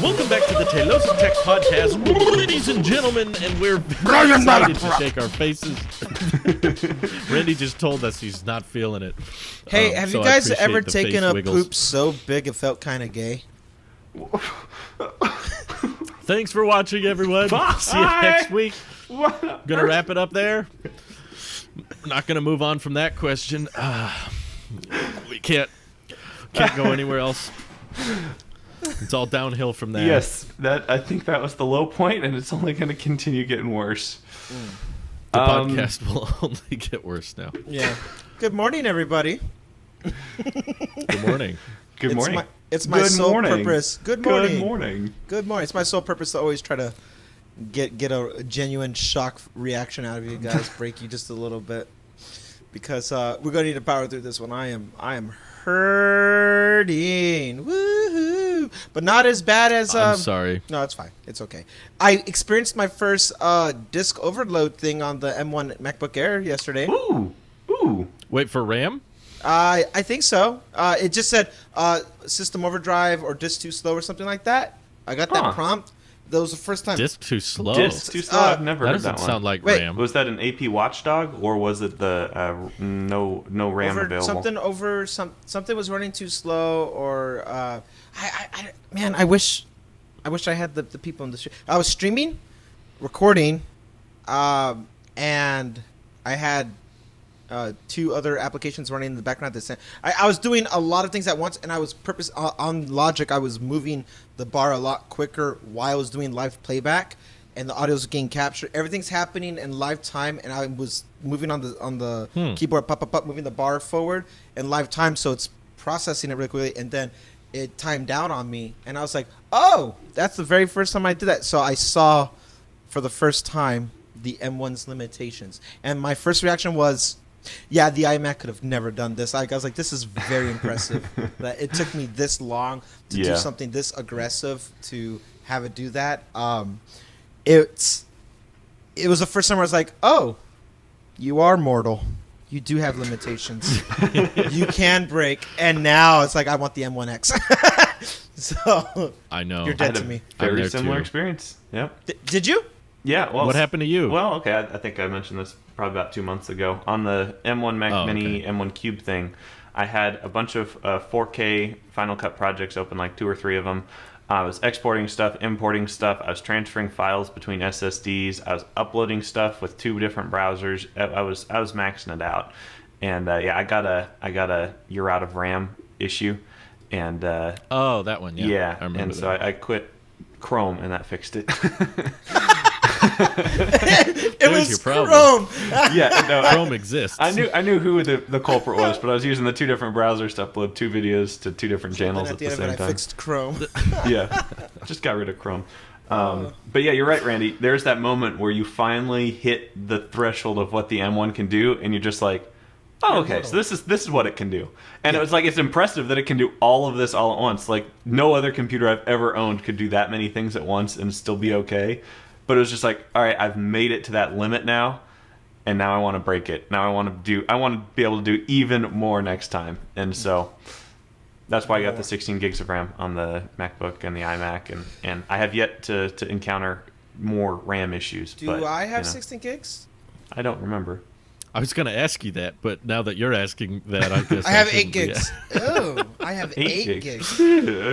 Welcome back to the Telosa Tech Podcast, ladies and gentlemen, and we're very excited to shake our faces. Randy just told us he's not feeling it. Hey, have you guys ever taken a poop so big it felt kind of gay? Thanks for watching, everyone. See you next week. Gonna wrap it up there. We're not gonna move on from that question. We can't go anywhere else. It's all downhill from there. Yes, I think that was the low point, and it's only going to continue getting worse. The podcast will only get worse now. Yeah. Good morning, everybody. Good morning. Good morning. It's my sole purpose. Good morning. Good morning. Good morning. It's my sole purpose to always try to get a genuine shock reaction out of you guys, break you just a little bit, because we're going to need to power through this one. I am hurting. Woohoo! But not as bad as I'm sorry. No, it's fine. It's okay. I experienced my first disk overload thing on the M1 MacBook Air yesterday. Ooh. Wait for RAM? I think so. It just said system overdrive or disk too slow or something like that. I got that prompt. That was the first time. Disk too slow? Disk too slow? I've never heard that one. That doesn't sound like Wait. RAM. Was that an AP watchdog, or was it the no RAM available? Something was running too slow, or I wish I had the people in the stream. I was streaming, recording, and I had two other applications running in the background at the same. I was doing a lot of things at once, and I was on Logic. I was moving the bar a lot quicker while I was doing live playback, and the audio was getting captured. Everything's happening in live time, and I was moving on the keyboard, moving the bar forward in live time, so it's processing it really quickly, and then it timed out on me, and I was like, "Oh, that's the very first time I did that." So I saw, for the first time, the M1's limitations, and my first reaction was, yeah, the iMac could have never done this. I was like, this is very impressive that it took me this long to do something this aggressive to have it do that. It was the first time where I was like, oh, you are mortal. You do have limitations. You can break. And now it's like, I want the M1X. So I know. You're dead to me. Very similar experience. Yep. Did you? Yeah. Well, what happened to you? Well, okay. I think I mentioned this probably about 2 months ago on the M1 Mac Mini M1 Cube thing. I had a bunch of 4K Final Cut projects open, like 2 or 3 of them. I was exporting stuff, importing stuff. I was transferring files between SSDs. I was uploading stuff with 2 different browsers. I was maxing it out, and I got a you're out of RAM issue, and that one. Yeah. I remember and that. so I quit Chrome, and that fixed it. It was Chrome. Yeah, no, Chrome exists. I knew who the culprit was, but I was using the 2 different browsers to upload 2 videos to 2 different channels at the same time. I fixed Chrome. Yeah, just got rid of Chrome. But yeah, you're right, Randy. There's that moment where you finally hit the threshold of what the M1 can do, and you're just like, oh, okay, so this is what it can do. And it was like, it's impressive that it can do all of this all at once. Like, no other computer I've ever owned could do that many things at once and still be okay. But it was just like, all right, I've made it to that limit now, and now I want to break it. Now I want to be able to do even more next time. And so that's why I got the 16 gigs of RAM on the MacBook and the iMac, and I have yet to encounter more RAM issues. Do I have 16 gigs? I don't remember. I was going to ask you that, but now that you're asking that, I guess I have 8 gigs. Oh, I have 8 gigs.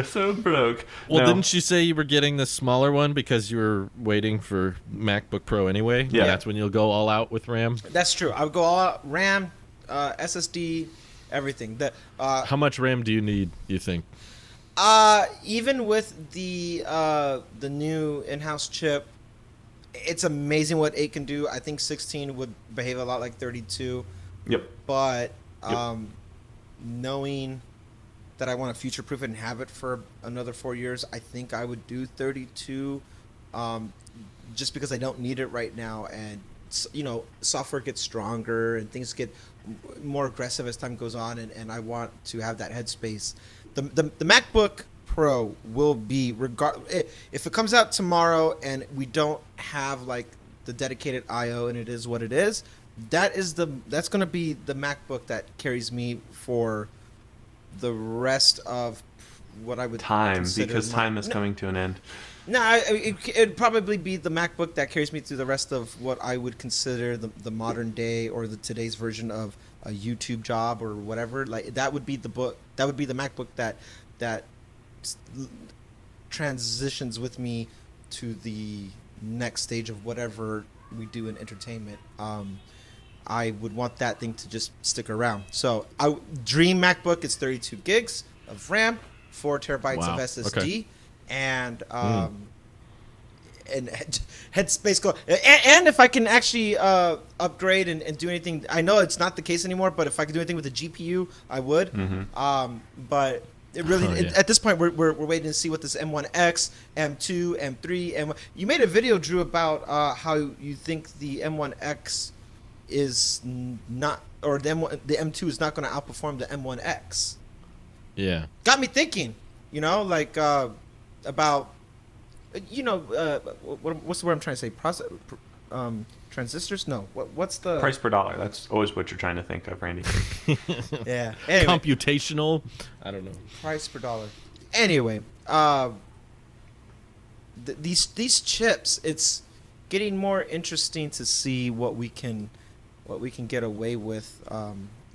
So broke. Well, no. Didn't you say you were getting the smaller one because you were waiting for MacBook Pro anyway? Yeah. That's when you'll go all out with RAM? That's true. I would go all out. RAM, SSD, everything. How much RAM do you need, you think? Even with the new in-house chip, it's amazing what 8 can do. I think 16 would behave a lot like 32. Yep. But knowing that I want to future-proof it and have it for another 4 years, I think I would do 32, just because I don't need it right now. And, software gets stronger and things get more aggressive as time goes on, and I want to have that headspace. The MacBook Pro will be, if it comes out tomorrow and we don't have like the dedicated I/O and it is what it is, that's going to be the MacBook that carries me for the rest of what I would Time, consider because time is coming to an end. No, it'd probably be the MacBook that carries me through the rest of what I would consider the modern day or the today's version of a YouTube job or whatever. Like that would be the book. That would be the MacBook that transitions with me to the next stage of whatever we do in entertainment. I would want that thing to just stick around. So dream MacBook is 32 gigs of RAM, 4 terabytes Wow. of SSD. Okay. And headspace go and if I can actually upgrade and do anything, I know it's not the case anymore, but if I could do anything with the GPU, I would. But it really at this point we're waiting to see what this M1X, M2, M3, M1. You made a video, Drew, about how you think the M1X is not, or the M2 is not going to outperform the M1X. Yeah. Got me thinking, like about, what's the word I'm trying to say? Transistors? No. What's the Price per dollar. That's always what you're trying to think of, Randy. Yeah. Anyway, Computational. I don't know. price per dollar. Anyway, these chips, it's getting more interesting to see what we can get away with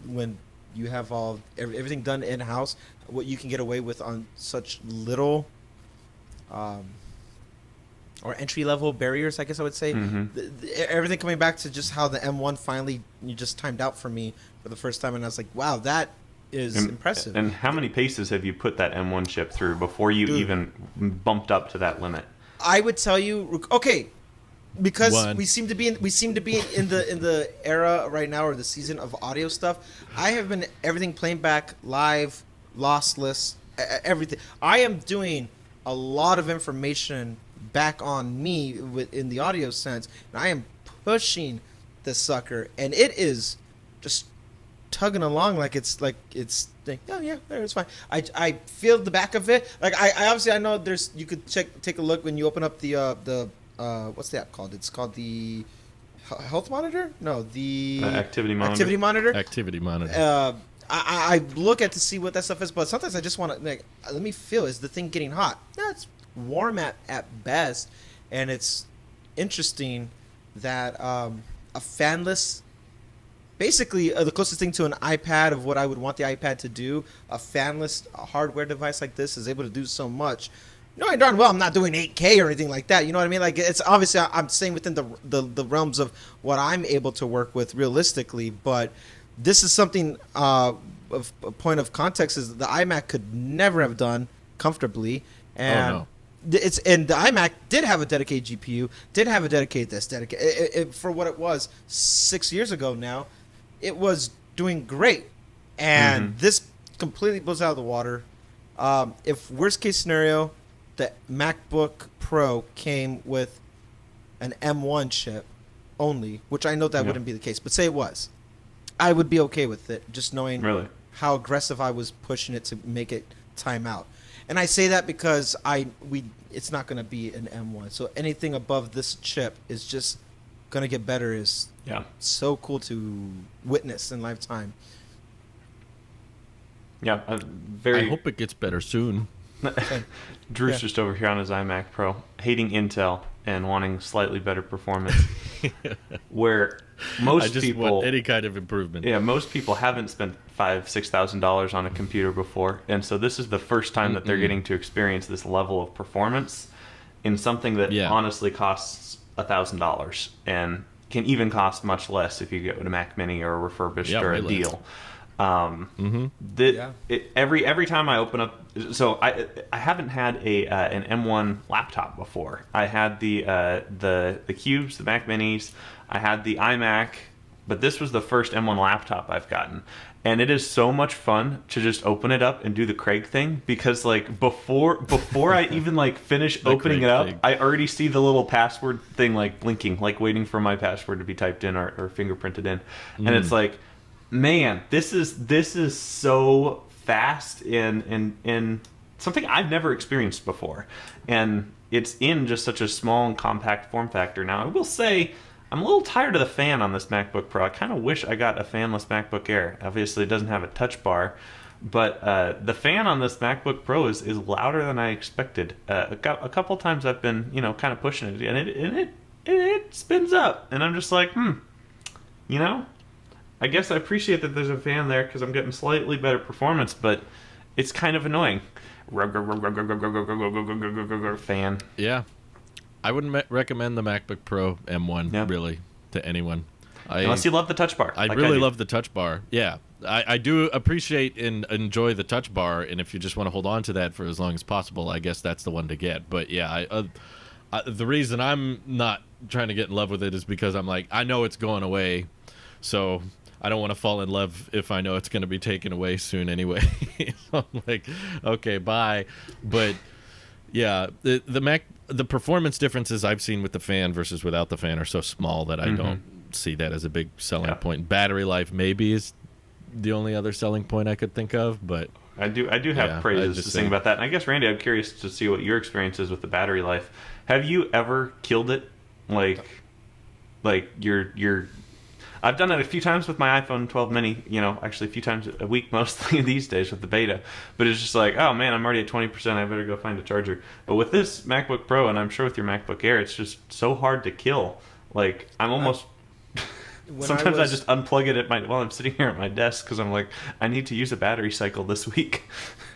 when you have everything done in house. What you can get away with on such little or entry level barriers, I guess I would say. Everything coming back to just how the M1 finally you just timed out for me for the first time, and I was like, wow, that is impressive. And how many paces have you put that M1 chip through before you even bumped up to that limit? I would tell you, okay, because One. we seem to be in the era right now, or the season of audio stuff. I have been everything playing back live, lossless, everything. I am doing a lot of information back on me in the audio sense, and I am pushing the sucker, and it is just tugging along like it's oh yeah, there, it's fine. I feel the back of it. Like I obviously I know there's, you could take a look when you open up the what's the app called? It's called the health monitor? No, the activity monitor. Activity monitor. I look at to see what that stuff is, but sometimes I just want to let me feel, is the thing getting hot? No, it's warm at best, and it's interesting that a fanless, basically the closest thing to an iPad of what I would want the iPad to do, a fanless hardware device like this is able to do so much. Knowing darn well I'm not doing 8K or anything like that, you know what I mean? Like, it's obviously, I'm staying within the realms of what I'm able to work with realistically, but this is something, of a point of context, is the iMac could never have done comfortably, and and the iMac did have a dedicated GPU, did have a dedicated for what it was 6 years ago now, it was doing great, and this completely blows out of the water. If worst case scenario, the MacBook Pro came with an M1 chip only, which I know that wouldn't be the case, but say it was, I would be okay with it, just knowing how aggressive I was pushing it to make it time out. And I say that because it's not going to be an M1, so anything above this chip is just going to get better. Is so cool to witness in lifetime. Yeah, I hope it gets better soon. Drew's just over here on his iMac Pro, hating Intel and wanting slightly better performance. Where most people want any kind of improvement. Yeah, most people haven't spent $5,000-$6,000 on a computer before, and so this is the first time that they're getting to experience this level of performance in something that honestly costs $1,000 and can even cost much less if you get a Mac Mini or a refurbished or a deal. Every time I open up, so I haven't had an M1 laptop before. I had the Cubes, the Mac Minis. I had the iMac, but this was the first M1 laptop I've gotten, and it is so much fun to just open it up and do the Craig thing, because like before I even like finish opening it up, I already see the little password thing like blinking, like waiting for my password to be typed in or fingerprinted in, and it's like, man, this is so fast and something I've never experienced before, and it's in just such a small and compact form factor. Now, I will say, I'm a little tired of the fan on this MacBook Pro. I kind of wish I got a fanless MacBook Air. Obviously, it doesn't have a touch bar, But the fan on this MacBook Pro is louder than I expected. A couple times I've been, kind of pushing it, and it spins up, and I'm just like, I guess I appreciate that there's a fan there because I'm getting slightly better performance, but it's kind of annoying. Fan. Yeah. I wouldn't recommend the MacBook Pro M1 really to anyone. Unless you love the touch bar. I really love the touch bar. Yeah. I do appreciate and enjoy the touch bar, and if you just want to hold on to that for as long as possible, I guess that's the one to get. But yeah, the reason I'm not trying to get in love with it is because I'm like, I know it's going away, so I don't want to fall in love if I know it's going to be taken away soon anyway. So I'm like, okay, bye. But yeah, the performance differences I've seen with the fan versus without the fan are so small that I don't see that as a big selling point. Battery life maybe is the only other selling point I could think of, but I do have praises to sing about that. And I guess, Randy, I'm curious to see what your experience is with the battery life. Have you ever killed it? Like you're I've done it a few times with my iPhone 12 mini, actually a few times a week mostly these days with the beta. But it's just like, oh man, I'm already at 20%, I better go find a charger. But with this MacBook Pro, and I'm sure with your MacBook Air, it's just so hard to kill. Like, I'm almost... Sometimes I just unplug it while I'm sitting here at my desk because I'm like, I need to use a battery cycle this week.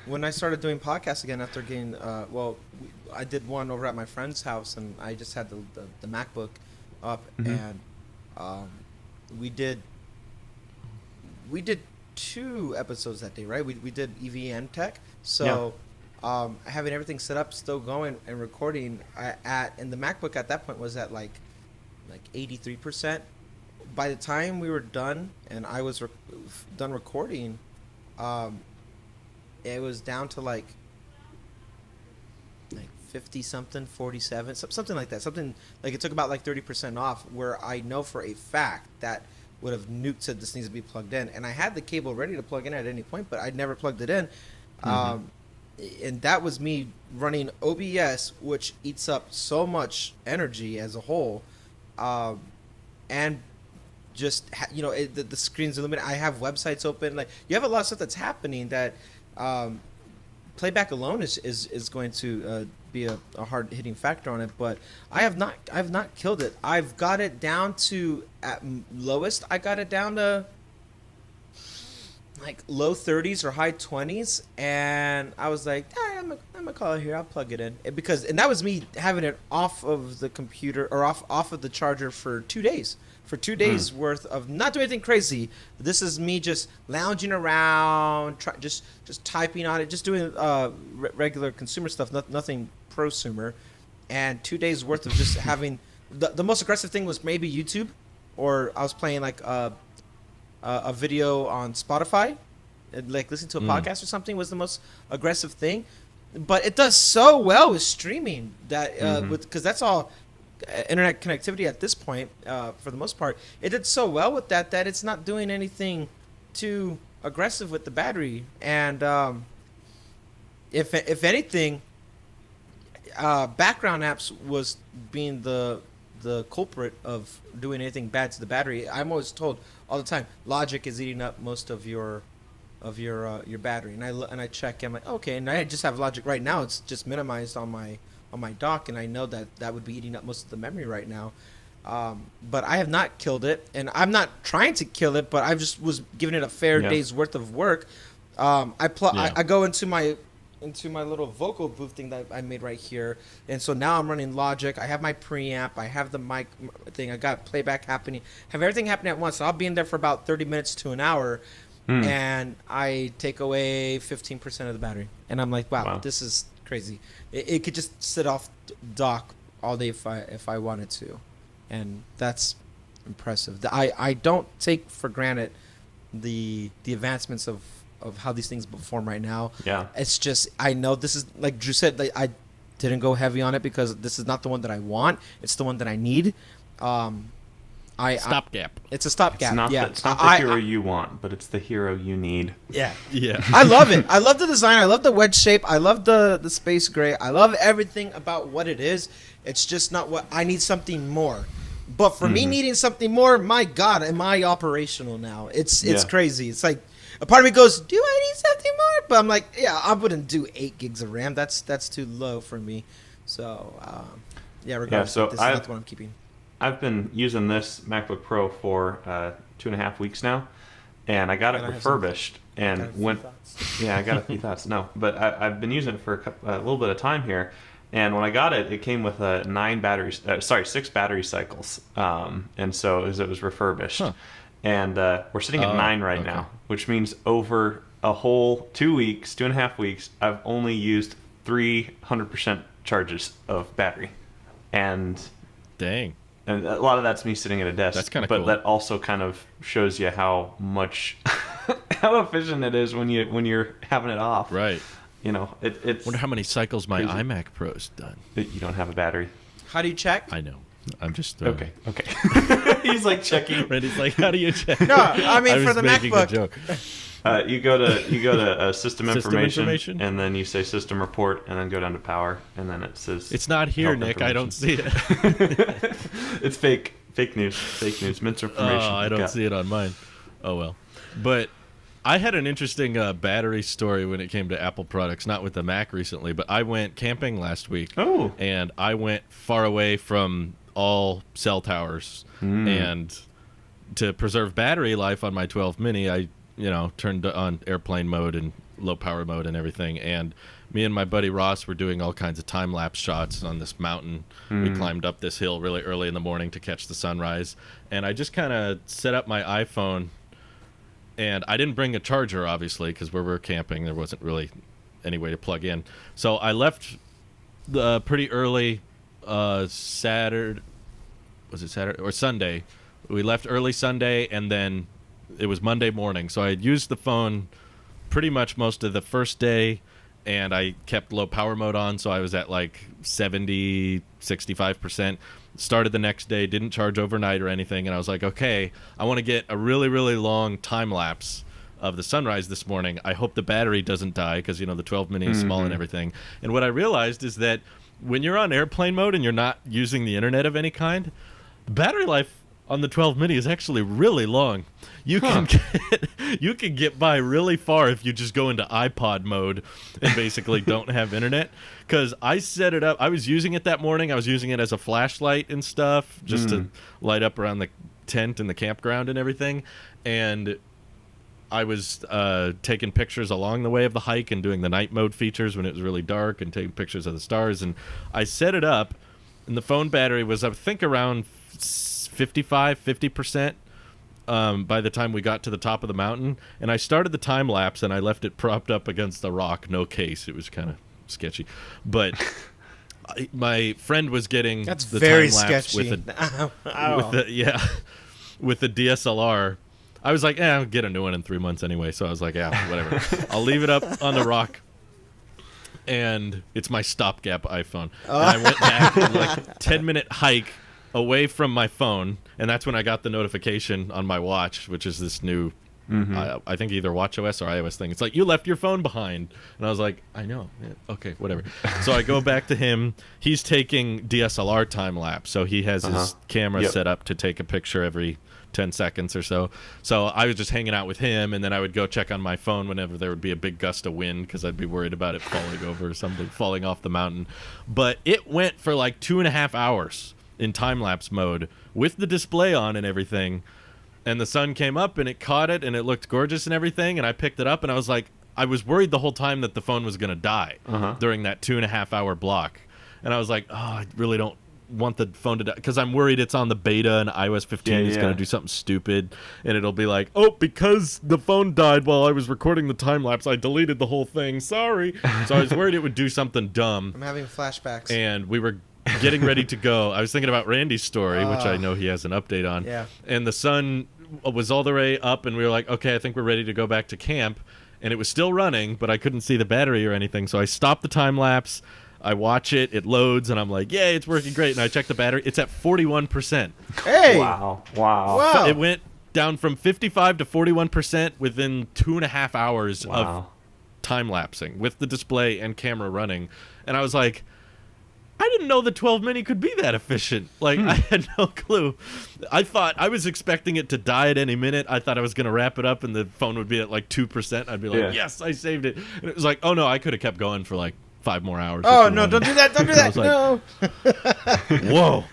When I started doing podcasts again after getting, I did one over at my friend's house, and I just had the MacBook up, and we did 2 episodes that day, right? We did EV and tech, so having everything set up, still going and recording and the MacBook at that point was at like 83%. By the time we were done and I was done recording, it was down to like 50 something, 47, something like that. Something like it took about like 30% off, where I know for a fact that would have nuked said this needs to be plugged in. And I had the cable ready to plug in at any point, but I never plugged it in. And that was me running OBS, which eats up so much energy as a whole. And just the screen's illuminated. I have websites open. Like, you have a lot of stuff that's happening that playback alone is going to be a hard hitting factor on it. But I've not killed it. I've got it down to, at lowest, I got it down to like low 30s or high 20s, and I was like, I'm gonna call it here. I'll plug it in, and that was me having it off of the computer or off of the charger for 2 days. For 2 days worth of not doing anything crazy. This is me just lounging around, just typing on it, just doing regular consumer stuff, nothing prosumer. And 2 days worth of just having the most aggressive thing was maybe YouTube, or I was playing like a video on Spotify, like listening to a podcast or something was the most aggressive thing. But it does so well with streaming that because that's all internet connectivity at this point, for the most part. It did so well with that it's not doing anything too aggressive with the battery. And if anything, background apps was being the culprit of doing anything bad to the battery. I'm always told all the time, Logic is eating up most of your battery, and I check. I'm like, okay, and I just have Logic right now. It's just minimized on my dock, and I know that would be eating up most of the memory right now. But I have not killed it, and I'm not trying to kill it, but I just was giving it a fair day's worth of work. I go into my little vocal booth thing that I made right here, and so now I'm running Logic. I have my preamp, I have the mic thing, I got playback happening, have everything happening at once. So I'll be in there for about 30 minutes to an hour, and I take away 15% of the battery, and I'm like, wow. This is crazy. It could just sit off dock all day if I wanted to, and that's impressive. I don't take for granted the advancements of how these things perform right now. Yeah, it's just, I know this is, like Drew said, like, I didn't go heavy on it because this is not the one that I want. It's the one that I need. Stopgap. It's a stopgap. It's not the hero you want, but it's the hero you need. Yeah. I love it. I love the design. I love the wedge shape. I love the space gray. I love everything about what it is. It's just not what I need. Something more. But for me needing something more, my God, am I operational now? It's crazy. It's like, A part of me goes, do I need something more? But I'm like, yeah, I wouldn't do 8 gigs of RAM. That's too low for me. So, yeah, regardless, so this is not the one I'm keeping. I've been using this MacBook Pro for 2.5 weeks now, and I got it refurbished and went. Yeah, I got a few thoughts. No, but I've been using it for a little bit of time here, and when I got it, it came with 6 battery cycles, and so as it was refurbished, and we're sitting at 9 right now, which means over a whole 2.5 weeks, I've only used 300% charges of battery, and dang. And a lot of that's me sitting at a desk. That's kind of cool. But that also kind of shows you how much, how efficient it is when you're having it off. Right. You know, it's. Wonder how many cycles my crazy. iMac Pro's done. You don't have a battery. How do you check? I know. I'm just Okay. He's like checking. Randy's like, how do you check? No, I mean for was the making MacBook. A joke. You go to system information, information, and then you say system report, and then go down to power, and then it says it's not here, Nick. I don't see it. It's fake news, misinformation. Oh, I don't see it on mine. Oh well, but I had an interesting battery story when it came to Apple products. Not with the Mac recently, but I went camping last week. Oh, and I went far away from all cell towers, and to preserve battery life on my 12 mini, I turned on airplane mode and low power mode and everything. And me and my buddy Ross were doing all kinds of time-lapse shots on this mountain. We climbed up this hill really early in the morning to catch the sunrise. And I just kind of set up my iPhone, and I didn't bring a charger, obviously, because where we were camping, there wasn't really any way to plug in. So I left pretty early Saturday. Was it Saturday or Sunday? We left early Sunday, and then it was Monday morning. So I had used the phone pretty much most of the first day, and I kept low power mode on, so I was at like 70, 65%. Started the next day, didn't charge overnight or anything, and I was like, okay, I want to get a really, really long time lapse of the sunrise this morning. I hope the battery doesn't die because, the 12 mini is small and everything. And what I realized is that when you're on airplane mode and you're not using the internet of any kind, the battery life on the 12 mini is actually really long. You can get by really far if you just go into iPod mode and basically don't have internet. Because I set it up, I was using it that morning. I was using it as a flashlight and stuff, just to light up around the tent and the campground and everything. And I was taking pictures along the way of the hike and doing the night mode features when it was really dark and taking pictures of the stars. And I set it up, and the phone battery was, I think, around 50% by the time we got to the top of the mountain. And I started the time lapse, and I left it propped up against a rock, no case. It was kind of sketchy, but my friend was getting That's the very time lapse sketchy. with the DSLR. I was like, I'll get a new one in 3 months anyway. So I was like, whatever. I'll leave it up on the rock. And it's my stopgap iPhone. And I went back on like a 10-minute hike away from my phone, and that's when I got the notification on my watch, which is this new, I think either watchOS or iOS thing. It's like, you left your phone behind. And I was like, I know. Yeah, okay, whatever. So I go back to him. He's taking DSLR time lapse, so he has his camera set up to take a picture every 10 seconds or so. So I was just hanging out with him, and then I would go check on my phone whenever there would be a big gust of wind, because I'd be worried about it falling over or something, falling off the mountain. But it went for like 2.5 hours in time-lapse mode with the display on and everything, and the sun came up and it caught it and it looked gorgeous and everything, and I picked it up, and I was like, I was worried the whole time that the phone was going to die during that 2.5 hour block, and I was like, I really don't want the phone to die, because I'm worried it's on the beta and iOS 15 is going to do something stupid, and it'll be like, because the phone died while I was recording the time-lapse, I deleted the whole thing, sorry. So I was worried it would do something dumb. I'm having flashbacks. And we were getting ready to go. I was thinking about Randy's story, which I know he has an update on. Yeah. And the sun was all the way up, and we were like, okay, I think we're ready to go back to camp. And it was still running, but I couldn't see the battery or anything. So I stopped the time lapse. I watch it. It loads, and I'm like, yay, it's working great. And I check the battery. It's at 41%. Hey! Wow. It went down from 55 to 41% within 2.5 hours of time lapsing with the display and camera running. And I was like, I didn't know the 12 mini could be that efficient. Like, I had no clue. I was expecting it to die at any minute. I thought I was going to wrap it up and the phone would be at like 2%. I'd be like, yes, I saved it. And it was like, oh no, I could have kept going for like 5 more hours. Oh no, don't do that. Don't do that. No. Whoa.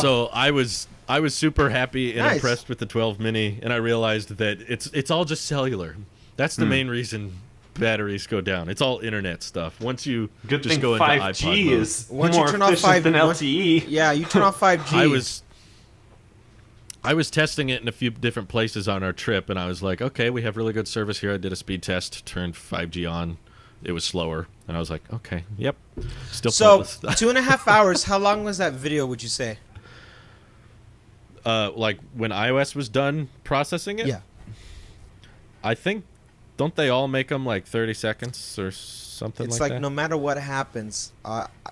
So I was super happy and impressed with the 12 mini, and I realized that it's all just cellular. That's the main reason batteries go down. It's all internet stuff. Once you Good just thing go into 5G iPod mode, is Once more you turn off efficient 5G than LTE. Yeah, you turn off 5G. I was testing it in a few different places on our trip, and I was like, okay, we have really good service here. I did a speed test, turned 5G on. It was slower, and I was like, okay, yep. Still so pointless. 2.5 hours. How long was that video, would you say? Like when iOS was done processing it? Yeah. I think, don't they all make them like 30 seconds or something It's like like that? no matter what happens,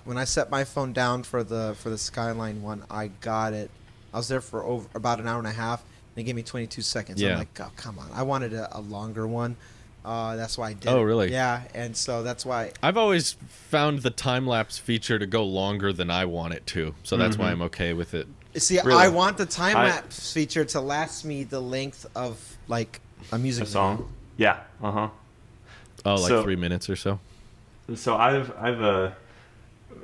when I set my phone down for the Skyline one, I got it. I was there for about an hour and a half. They gave me 22 seconds. Yeah. I'm like, oh, come on. I wanted a longer one. That's why I did. Oh, it. really? Yeah, and so that's why. I've always found the time-lapse feature to go longer than I want it to, so that's why I'm okay with it. See, Really? I want the time lapse feature to last me the length of like a music A song? Yeah. Oh, like So- 3 minutes or so? So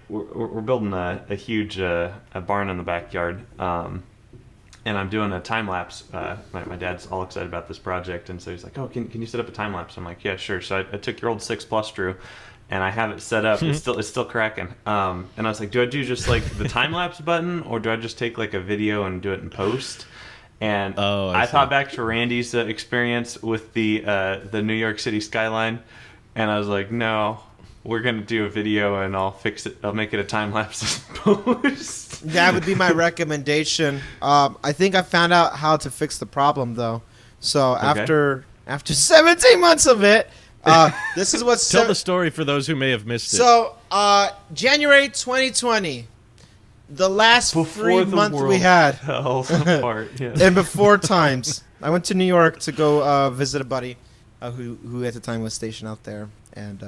we're building a huge a barn in the backyard, and I'm doing a time lapse. My dad's all excited about this project, and so he's like, "Oh, can you set up a time lapse?" I'm like, "Yeah, sure." So I took your old 6 Plus, Drew, and I have it set up. It's still cracking. And I was like, "Do I do just like the time lapse button, or do I just take like a video and do it in post?" And I thought back to Randy's experience with the New York City skyline, and I was like, "No, we're gonna do a video, and I'll fix it. I'll make it a time lapse post." That would be my recommendation. I think I found out how to fix the problem though. So after 17 months of it, this is what's Tell the story for those who may have missed it. So January 2020, the last Before 3 the months we world had, fell apart. Yeah. and before times, I went to New York to go visit a buddy who at the time was stationed out there, and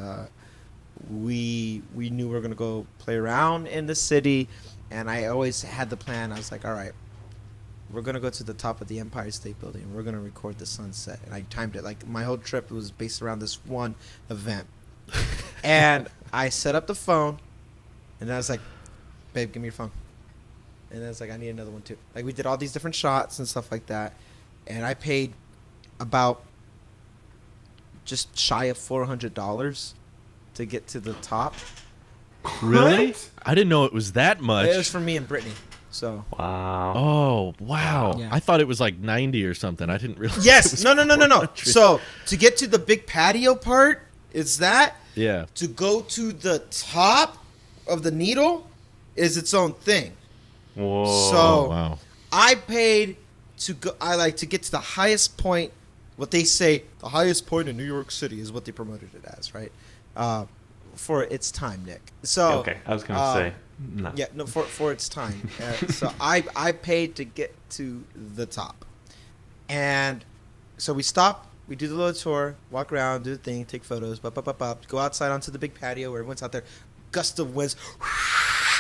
we knew we were gonna go play around in the city, and I always had the plan. I was like, all right, we're gonna go to the top of the Empire State Building. We're gonna record the sunset, and I timed it. Like my whole trip was based around this one event, and I set up the phone, and then I was like, babe, give me your phone. And then I was like, I need another one too. Like we did all these different shots and stuff like that, and I paid about just shy of $400 to get to the top. Really? I didn't know it was that much. It was for me and Brittany. So Wow. Oh, wow. Yeah. I thought it was like 90 or something. I didn't realize. it yes, was no. 400. So to get to the big patio part, it's that. Yeah. To go to the top of the needle is its own thing. Whoa. So Oh, wow. I paid to go. I like to get to the highest point. What they say, the highest point in New York City is what they promoted it as, right? For its time, Nick. So Okay, I was gonna say no. yeah, no, for its time. So I paid to get to the top, and so we stop. We do the little tour, walk around, do the thing, take photos, go outside onto the big patio where everyone's out there. Gust of winds.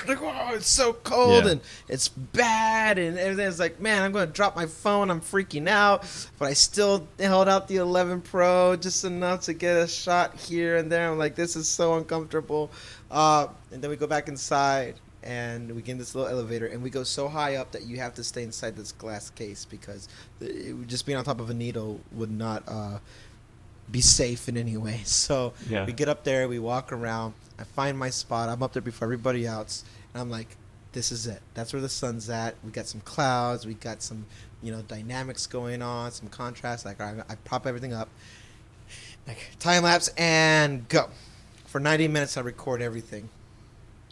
Like, oh, it's so cold and it's bad and everything's like, man, I'm going to drop my phone. I'm freaking out. But I still held out the 11 Pro just enough to get a shot here and there. I'm like, this is so uncomfortable. And then we go back inside and we get in this little elevator and we go so high up that you have to stay inside this glass case because just being on top of a needle would not be safe in any way. So we get up there, we walk around. I find my spot. I'm up there before everybody else, and I'm like, "This is it. That's where the sun's at. We got some clouds. We got some, dynamics going on, some contrast. Like, all right, I prop everything up, like time lapse, and go. For 90 minutes, I record everything.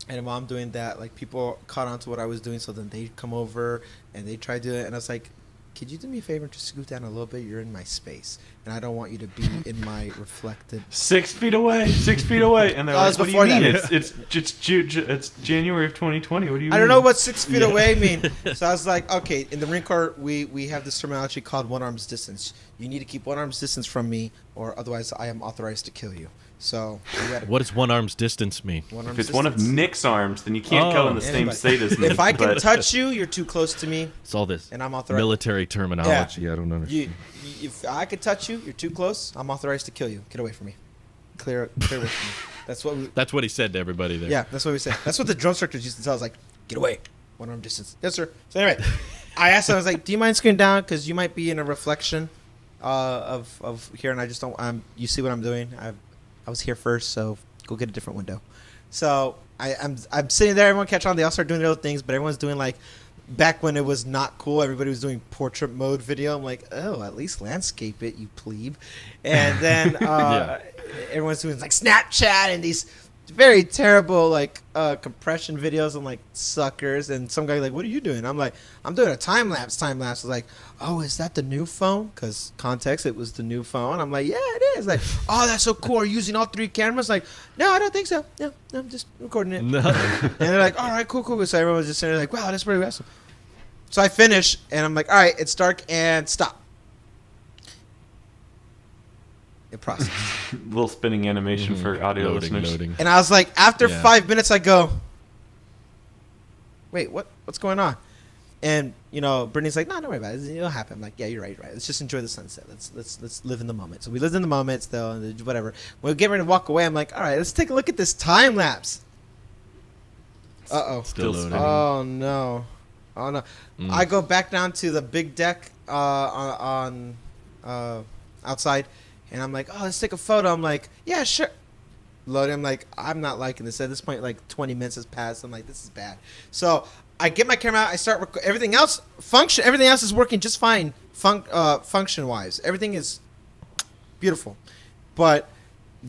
And while I'm doing that, like people caught on to what I was doing, so then they come over and they try to do it, and I was like, could you do me a favor and just scoot down a little bit? You're in my space, and I don't want you to be in my reflected. 6 feet away, 6 feet away, and they're That like, was "What do you before mean? that. It's January of 2020. What do you mean?" I don't know what 6 feet away mean. So I was like, okay, in the Marine Corps, we have this terminology called one arm's distance. You need to keep one arm's distance from me, or otherwise I am authorized to kill you. So you gotta, What does one arm's distance mean? If it's one of Nick's arms, then you can't go in the same Anybody. state as me. If I can but- touch you, you're too close to me, It's all this and I'm authorized. military terminology. I don't understand. If I could touch you, you're too close. I'm authorized to kill you. Get away from me. Clear away from me. That's what. That's what he said to everybody there. Yeah, that's what we said. That's what the drill instructors used to tell us. Like, get away. One arm distance. Yes, sir. So anyway, I asked him. I was like, "Do you mind screwing down? Because you might be in a reflection of here, and I just don't. You see what I'm doing? I was here first, so go get a different window." So I'm sitting there. Everyone catch on. They all start doing their own things, but everyone's doing like back when it was not cool. Everybody was doing portrait mode video. I'm like, oh, at least landscape it, you plebe. And then everyone's doing like Snapchat and these very terrible like compression videos and like suckers. And some guy like, what are you doing? I'm like, I'm doing a time lapse. Time lapse. I was like, oh, is that the new phone? Because context, it was the new phone. I'm like, yeah, it is. Like, oh, that's so cool. Are you using all 3 cameras? Like, no, I don't think so. No, I'm just recording it. No. And they're like, all right, cool. So everyone was just sitting there like, wow, that's pretty awesome. So I finish, and I'm like, all right, it's dark, and stop. It processed. Little spinning animation for audio listeners. Loading. And I was like, after Yeah. 5 minutes, I go, wait, what's going on? And, Brittany's like, no, don't worry about it. It'll happen. I'm like, yeah, you're right. Let's just enjoy the sunset. Let's live in the moment. So we lived in the moment still, and whatever. When we get ready to walk away, I'm like, all right, let's take a look at this time lapse. Uh-oh. Still loading. Oh, no. I go back down to the big deck on outside, and I'm like, oh, let's take a photo. I'm like, yeah, sure. Loading. I'm like, I'm not liking this. At this point, like 20 minutes has passed. I'm like, this is bad. So I get my camera out. I start everything else is working just fine function wise. Everything is beautiful, but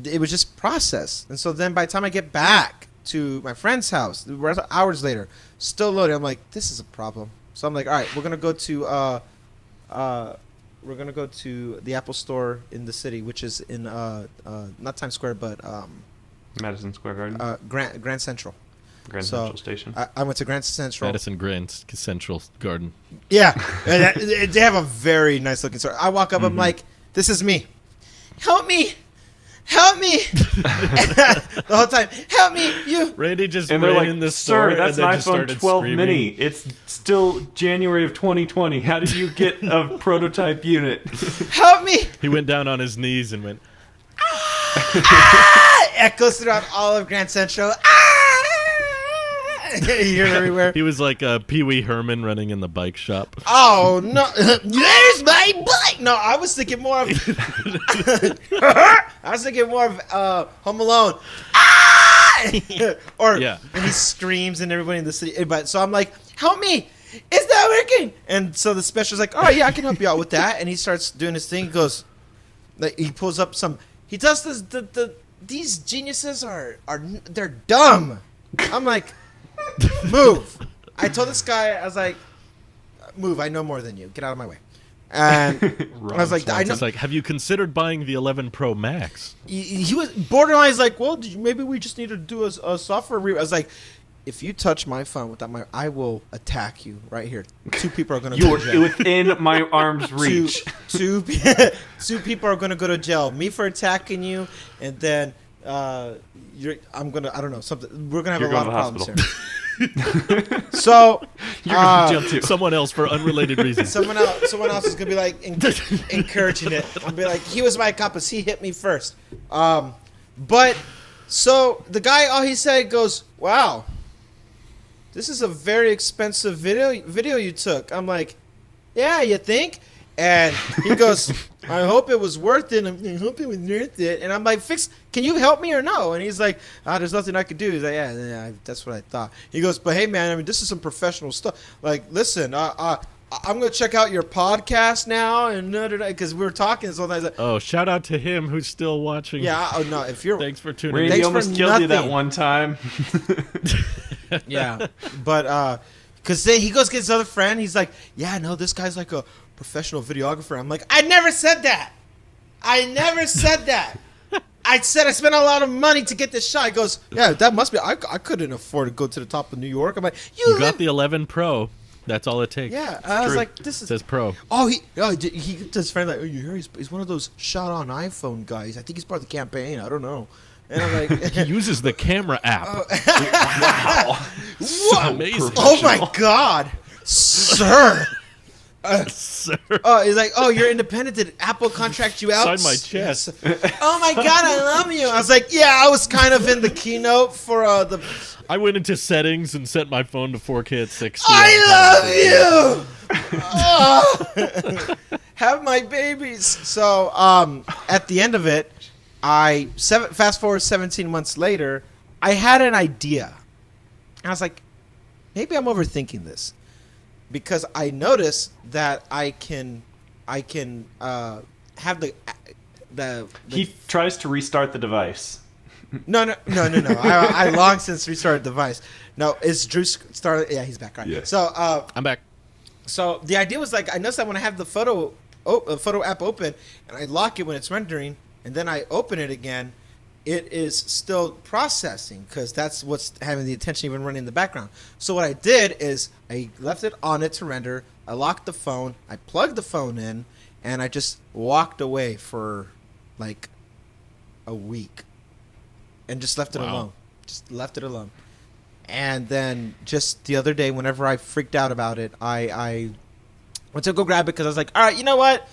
it was just processed. And so then by the time I get back to my friend's house, hours later, still loading. I'm like, this is a problem. So I'm like, all right, we're gonna go to the Apple Store in the city, which is in not Times Square, but Madison Square Garden. Grand Central. Grand Central Station. I went to Grand Central. Madison Grand Central Garden. Yeah, and they have a very nice looking store. I walk up, I'm like, this is me. Help me. The whole time, help me, you. Randy just And they're ran like, in the store sir, that's and an then just iPhone started 12 screaming. mini. It's still January of 2020. How did you get a prototype unit? Help me. He went down on his knees and went, Echoes throughout all of Grand Central. You hear it everywhere. he was like Pee Wee Herman running in the bike shop. Oh no! There's my bike. No, I was thinking more of. Home Alone. Or Yeah. when he screams and everybody in the city. But so I'm like, help me! It's not working. And so the special's like, all right, yeah, I can help you out with that. And he starts doing his thing. He goes, like, he pulls up some. He does this. These geniuses they're dumb. I'm like, move. I told this guy, I was like, move. I know more than you. Get out of my way. And I was like, I know. It's like, have you considered buying the 11 Pro Max? He was borderline. He's like, well, maybe we just need to do a software review. I was like, if you touch my phone without I will attack you right here. 2 people are going to go to jail. You're within my arm's reach. Two people are going to go to jail. Me for attacking you, and then I don't know, something. We're going to have a lot of problems here. So You're going to jail too. Someone else for unrelated reasons. someone else is going to be like encouraging it. I'll be like, he was my accomplice. He hit me first. But so the guy, all he said goes, wow, this is a very expensive video you took. I'm like, yeah, you think? And he goes, I hope it was worth it. I hope it was worth it. And I'm like, can you help me or no? And he's like, there's nothing I could do. He's like, yeah, that's what I thought. He goes, but hey, man, I mean, this is some professional stuff. Like, listen, I'm going to check out your podcast now. And because we were talking. So I was like, oh, shout out to him who's still watching. yeah, oh, no, if you're. Thanks for tuning Randy in. Thanks almost for killed you that nothing. one time. Yeah, but because then he goes get his other friend. He's like, yeah, no, this guy's like a professional videographer. I'm like, I never said that. I said I spent a lot of money to get this shot. He goes, yeah, that must be. I couldn't afford to go to the top of New York. I'm like, You got the 11 Pro. That's all it takes. Yeah, I was true. like, this It is. says Pro. Oh, he to his friend like, oh, you hear he's one of those shot on iPhone guys. I think he's part of the campaign. I don't know. And I'm like, He uses the camera app. Wow. Whoa! Amazing. Oh my God, sir. Sir. Oh, he's like, oh, you're independent. Did Apple contract you out? Sign my chest. Oh my God, I love you. I was like, yeah, I was kind of in the keynote for the. I went into settings and set my phone to 4K at 60. I love you. Oh. Have my babies. So, at the end of it, fast forward 17 months later, I had an idea. I was like, maybe I'm overthinking this, because I noticed that I can have the He tries to restart the device. No. I long since restarted the device. No, it's Drew started. Yeah, he's back. All right. Yeah. So I'm back. So the idea was like, I noticed that when I have the photo app open and I lock it when it's rendering, and then I open it again, it is still processing, because that's what's having the attention even running in the background. So what I did is I left it on it to render. I locked the phone. I plugged the phone in, and I just walked away for like a week, and just left it alone. Just left it alone. And then just the other day, whenever I freaked out about it, I went to go grab it, because I was like, all right, you know what?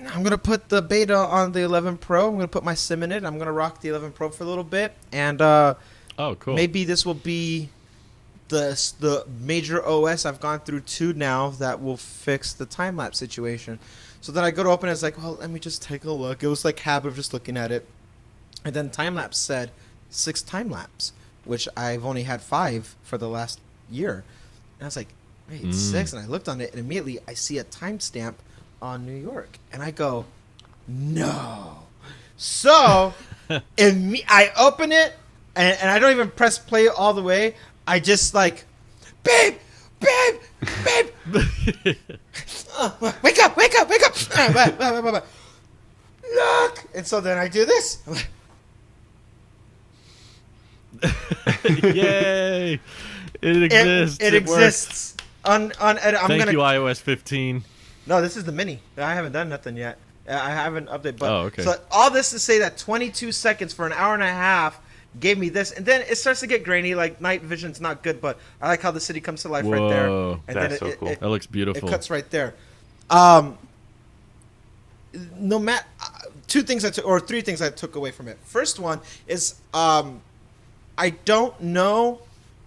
I'm going to put the beta on the 11 Pro. I'm going to put my SIM in it. I'm going to rock the 11 Pro for a little bit. And Cool. maybe this will be the major OS I've gone through 2 now that will fix the time-lapse situation. So then I go to open it. It's like, well, let me just take a look. It was like habit of just looking at it. And then time-lapse said 6 time-lapse, which I've only had 5 for the last year. And I was like, wait, it's 6? And I looked on it, and immediately I see a timestamp on New York. And I go, no. So I open it, and I don't even press play all the way. I just like, babe. Wake up. Look. And so then I do this. I'm like, Yay! It exists. It exists. I'm Thank you, iOS 15. No, this is the mini. I haven't done nothing yet. I haven't updated. But, okay. So all this to say that 22 seconds for an hour and a half gave me this, and then it starts to get grainy. Like night vision's not good, but I like how the city comes to life right there. Whoa. And That's then so cool. That looks beautiful. It cuts right there. No matter 3 things I took away from it. First one is I don't know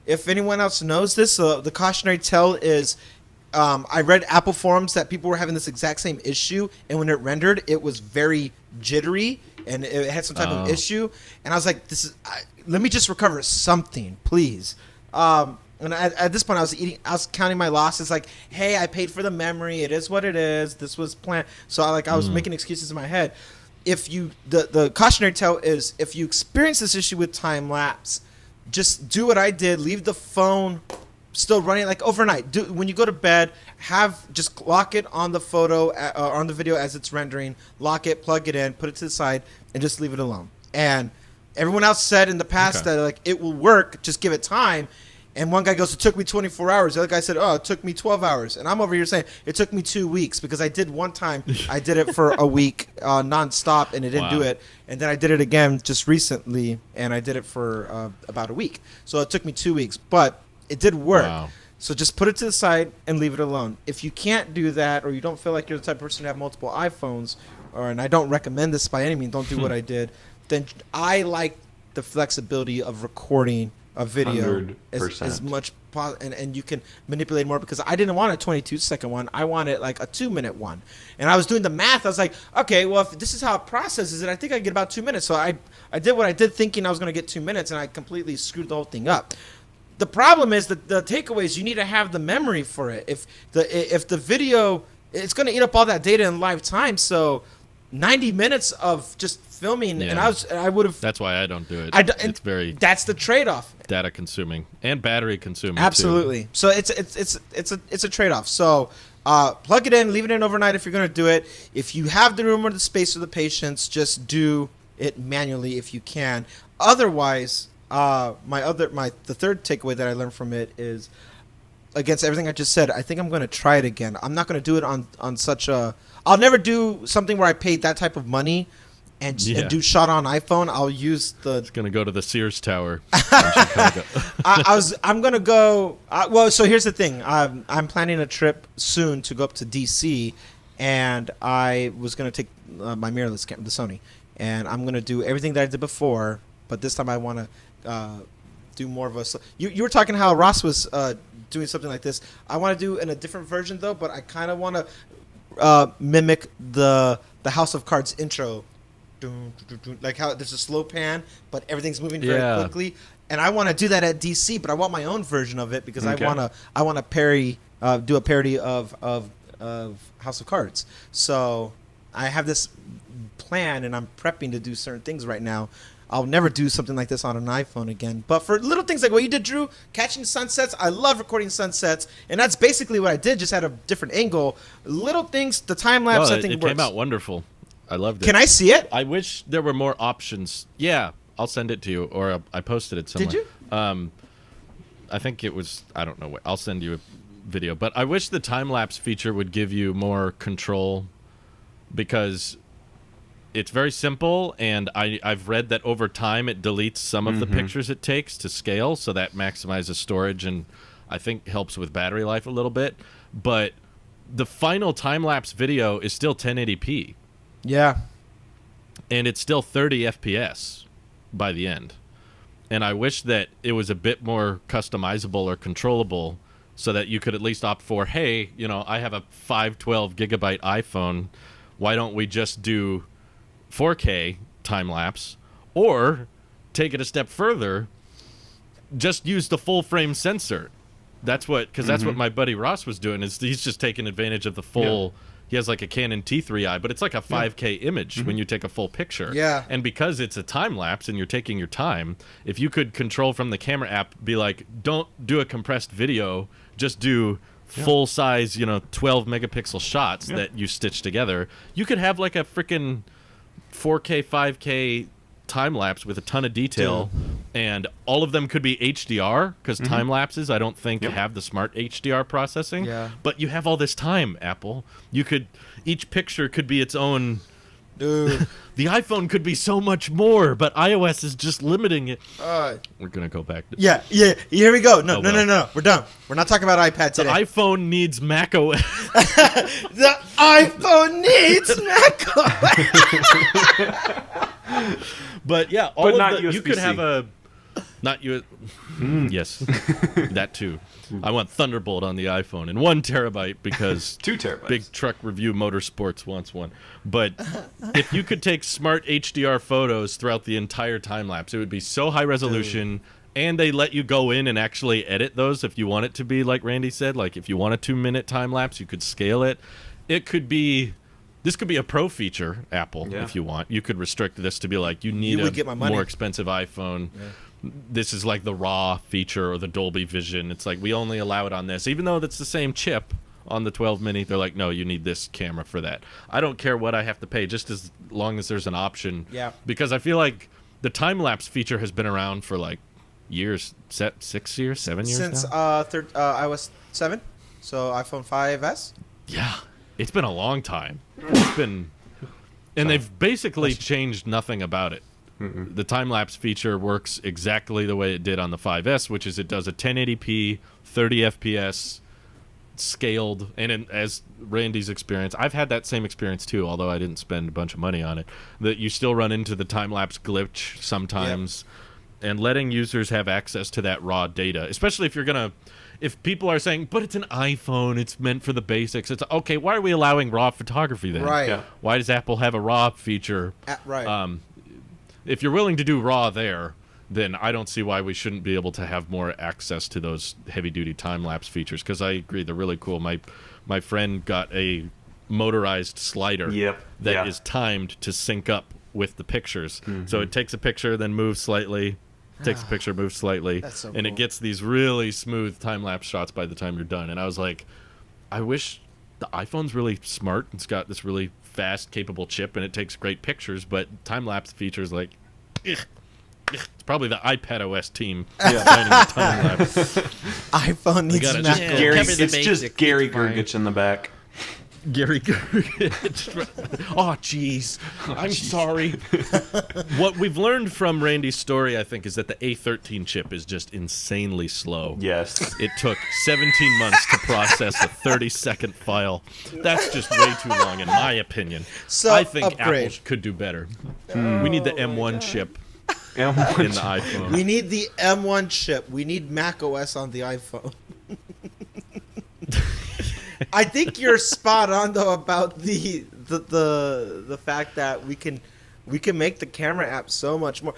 if anyone else knows this. The cautionary tale is I read Apple forums that people were having this exact same issue, and when it rendered, it was very jittery and it had some type of issue. And I was like, let me just recover something, please. And at this point, I was counting my losses. Like, hey, I paid for the memory. It is what it is. This was planned. So I was making excuses in my head. If you the cautionary tale is, if you experience this issue with time lapse, just do what I did. Leave the phone still running like overnight. When you go to bed, just lock it on the photo or on the video as it's rendering. Lock it, plug it in, put it to the side, and just leave it alone. And everyone else said in the past that like it will work. Just give it time. And one guy goes, it took me 24 hours. The other guy said, oh, it took me 12 hours. And I'm over here saying it took me 2 weeks, because I did one time. I did it for a week nonstop, and it didn't do it. And then I did it again just recently, and I did it for about a week. So it took me 2 weeks, but it did work. Wow. So just put it to the side and leave it alone. If you can't do that, or you don't feel like you're the type of person to have multiple iPhones, and I don't recommend this by any means, don't do what I did, then I like the flexibility of recording a video as much and you can manipulate more, because I didn't want a 22-second one. I wanted like a 2-minute one. And I was doing the math. I was like, okay, well, if this is how it processes it, I think I get about 2 minutes. So I did what I did, thinking I was going to get 2 minutes, and I completely screwed the whole thing up. The problem is that the takeaway is you need to have the memory for it. If the video, it's going to eat up all that data in live time. So 90 minutes of just filming, and I would have. That's why I don't do it. That's the trade-off. Data consuming and battery consuming. Absolutely. Too. So it's a trade-off. So plug it in, leave it in overnight if you're going to do it. If you have the room or the space or the patience, just do it manually if you can. Otherwise, the third takeaway that I learned from it is against everything I just said, I think I'm going to try it again. I'm not going to do it on such a. I'll never do something where I paid that type of money and do shot on iPhone. I'll use the. It's going to go to the Sears Tower in Chicago. I'm going to go. Well, so here's the thing. I'm planning a trip soon to go up to DC, and I was going to take my mirrorless camera, the Sony, and I'm going to do everything that I did before, but this time I want to do more of a. You were talking how Ross was doing something like this. I want to do in a different version though, but I kind of want to mimic the House of Cards intro, like how there's a slow pan, but everything's moving very quickly. And I want to do that at DC, but I want my own version of it because I want to do a parody of House of Cards. So I have this plan, and I'm prepping to do certain things right now. I'll never do something like this on an iPhone again. But for little things like what you did, Drew, catching sunsets, I love recording sunsets. And that's basically what I did, just at a different angle. Little things, the time-lapse, I think, it works. came out wonderful. I loved it. Can I see it? I wish there were more options. Yeah, I'll send it to you, or I posted it somewhere. Did you? I think it was, I don't know. I'll send you a video. But I wish the time-lapse feature would give you more control because it's very simple, and I've read that over time it deletes some of the pictures it takes to scale, so that maximizes storage and I think helps with battery life a little bit. But the final time-lapse video is still 1080p. Yeah. And it's still 30 FPS by the end. And I wish that it was a bit more customizable or controllable so that you could at least opt for, hey, I have a 512 gigabyte iPhone. Why don't we just do 4K time-lapse, or take it a step further, just use the full-frame sensor. That's what my buddy Ross was doing, is he's just taking advantage of the full. He has like a Canon T3i, but it's like a 5K image when you take a full picture. Yeah. And because it's a time-lapse and you're taking your time, if you could control from the camera app, be like, don't do a compressed video, just do full-size, 12 megapixel shots that you stitch together, you could have like a freaking 4K, 5K time-lapse with a ton of detail, and all of them could be HDR, because time-lapses, I don't think, have the smart HDR processing. Yeah. But you have all this time, Apple. Each picture could be its own. Dude. The iPhone could be so much more, but iOS is just limiting it. We're going to go back to... Yeah, here we go. No. We're done. We're not talking about iPad today. The iPhone needs macOS. The iPhone needs macOS. But yeah, you could have a... Not you. Yes, that too. I want Thunderbolt on the iPhone and 1 terabyte because 2 terabytes. Big Truck Review Motorsports wants one. But if you could take smart HDR photos throughout the entire time lapse, it would be so high resolution. And they let you go in and actually edit those if you want it to be like Randy said. Like if you want a 2-minute time lapse, you could scale it. This could be a pro feature, Apple, if you want. You could restrict this to be like you need a more expensive iPhone. Yeah. This is like the RAW feature or the Dolby Vision. It's like we only allow it on this, even though that's the same chip on the 12 mini. They're like, no, you need this camera for that. I don't care what I have to pay, just as long as there's an option. Yeah. Because I feel like the time lapse feature has been around for like years, 6 years, 7 years since now? iOS 7, so iPhone 5s. Yeah, it's been a long time. It's been, and they've basically changed nothing about it. The time-lapse feature works exactly the way it did on the 5S, which is it does a 1080p, 30 FPS, scaled, and as Randy's experience, I've had that same experience too, although I didn't spend a bunch of money on it, that you still run into the time-lapse glitch sometimes, and letting users have access to that raw data, especially if people are saying, but it's an iPhone, it's meant for the basics, it's okay, why are we allowing raw photography then? Right. Yeah. Why does Apple have a raw feature? Right. If you're willing to do raw there, then I don't see why we shouldn't be able to have more access to those heavy-duty time-lapse features, because I agree, they're really cool. My friend got a motorized slider that is timed to sync up with the pictures. So it takes a picture, then moves slightly, takes a picture, moves slightly, so and it gets these really smooth time-lapse shots by the time you're done. And I was like, I wish the iPhone's really smart. It's got this really fast, capable chip, and it takes great pictures, but time-lapse features like, It's probably the iPad OS team designing the time lapse. iPhone needs gotta Mac. just- Gary, cover the it's just basics, Gary it's fine. Gergich in the back. Gary Gergich. Oh, jeez. I'm sorry. What we've learned from Randy's story, I think, is that the A13 chip is just insanely slow. Yes. It took 17 months to process a 30-second file. That's just way too long, in my opinion. So, I think upgrade. Apple could do better. We need the M1 chip in the iPhone. We need the M1 chip. We need Mac OS on the iPhone. I think you're spot on though about the fact that we can make the camera app so much more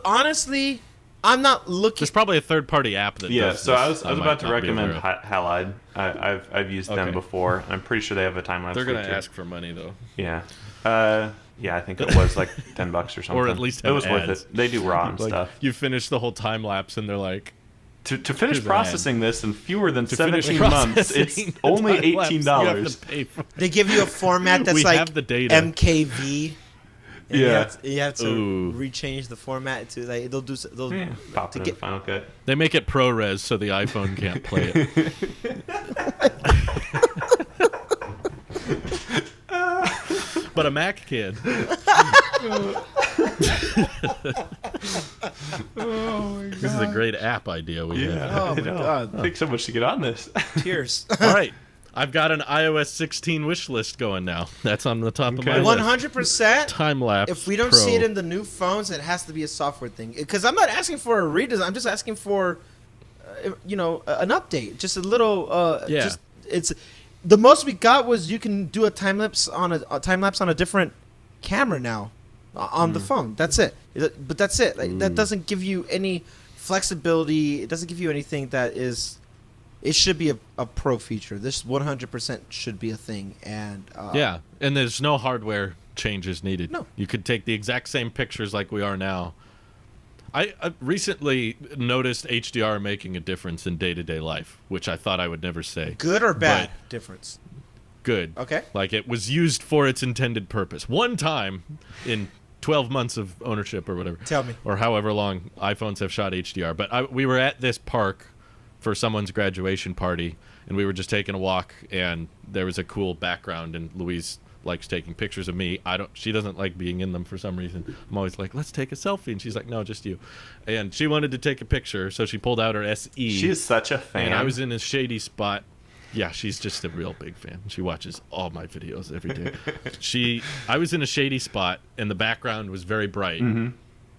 honestly I'm not looking. There's probably a third-party app that does So this. I was might about to not be recommend aware of. Halide. I've used them Okay. before. I'm pretty sure they have a time lapse. They're going to feature. ask for money, though. Yeah. Yeah, I think it was like $10 or something. Or at least it have was worth ads. it. They do raw and Like, stuff. you finish the whole time lapse, and they're like, To finish Here's an processing this in fewer than to finish 17 months, it's processing the only time lapse, you have $18. to pay for- They give you a format that's We like have the data. MKV. And Yeah. you have to Ooh. rechange the format to like they'll Yeah, pop to it in get- Final Cut. They make it ProRes so the iPhone can't play it. But a Mac can. This is a great app idea we have. Oh I my know. God. It takes so much to get on this. tears. All right. I've got an iOS 16 wish list going now. That's on the top of my list. 100%. Time lapse. If we don't Pro. see it in the new phones, it has to be a software thing. Because I'm not asking for a redesign. I'm just asking for, an update. Just a little. Yeah. Just, it's the most we got was you can do a time lapse on a different camera now, on the phone. That's it. But that's it. Like, that doesn't give you any flexibility. It doesn't give you anything that is. It should be a pro feature. This 100% should be a thing. And Yeah, and there's no hardware changes needed. No. You could take the exact same pictures like we are now. I recently noticed HDR making a difference in day-to-day life, which I thought I would never say. good or bad But- difference. Good. Okay. Like it was used for its intended purpose. One time in 12 months of ownership or whatever. Tell me. Or however long iPhones have shot HDR. But we were at this park for someone's graduation party, and we were just taking a walk, and there was a cool background, and Louise likes taking pictures of me. She doesn't like being in them for some reason. I'm always like, let's take a selfie, and she's like, no, just you. And she wanted to take a picture, so she pulled out her SE. She is such a fan. And I was in a shady spot. Yeah, she's just a real big fan. She watches all my videos every day. I was in a shady spot, and the background was very bright. Mm-hmm.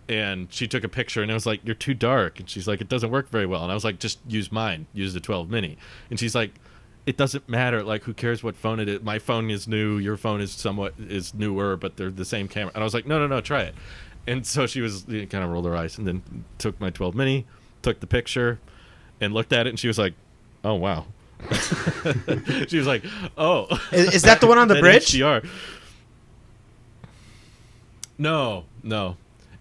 And she took a picture, and I was like, you're too dark. And she's like, it doesn't work very well. And I was like, just use mine. Use the 12 mini. And she's like, it doesn't matter. Like, who cares what phone it is? My phone is new. Your phone is newer, but they're the same camera. And I was like, no, try it. And so she was kind of rolled her eyes, and then took my 12 mini, took the picture, and looked at it, and she was like, oh, wow. She was like, oh. Is that the one on the That bridge? HDR. No.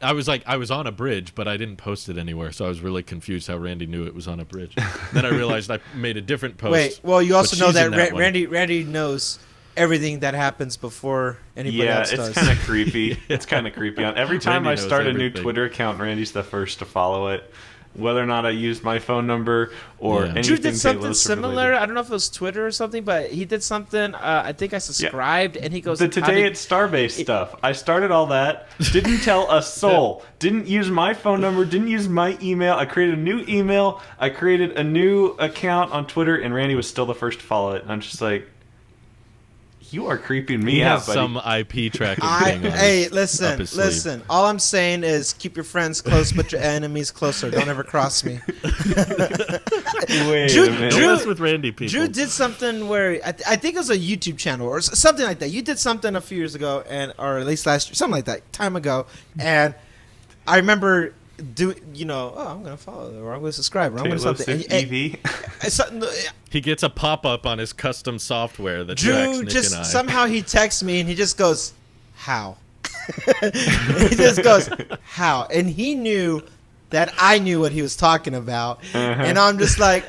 I was on a bridge, but I didn't post it anywhere, so I was really confused how Randy knew it was on a bridge. Then I realized I made a different post. Wait, well, you also but know she's that, in that one. Randy knows everything that happens before anybody Yeah, else does. it's kind of creepy. It's kind of creepy. Every time Randy I knows start a new everything. Twitter account, Randy's the first to follow it. Whether or not I used my phone number or Yeah. anything. Drew did something Taylor similar. related. I don't know if it was Twitter or something, but he did something. I think I subscribed, and he goes, The "How Today did-" it's Starbase stuff. I started all that. Didn't tell a soul. Didn't use my phone number. Didn't use my email. I created a new email. I created a new account on Twitter, and Randy was still the first to follow it. And I'm just like, you are creeping me He out, has buddy. some IP tracking thing on Hey, up listen. his sleeve. Listen. All I'm saying is keep your friends close, but your enemies closer. Don't ever cross me. Wait Drew- a minute. Don't Drew- mess with Randy, people. Drew did something where I think it was a YouTube channel or something like that. You did something a few years ago, or at least last year, something like that, time ago. And I remember I'm gonna follow or I'm gonna subscribe or I'm gonna Taylor something. Swift EV. He gets a pop-up on his custom software that tracks Drew Nick just and I. somehow he texts me and he just goes, "How?" He just goes, "How?" And he knew that I knew what he was talking about. And I'm just like,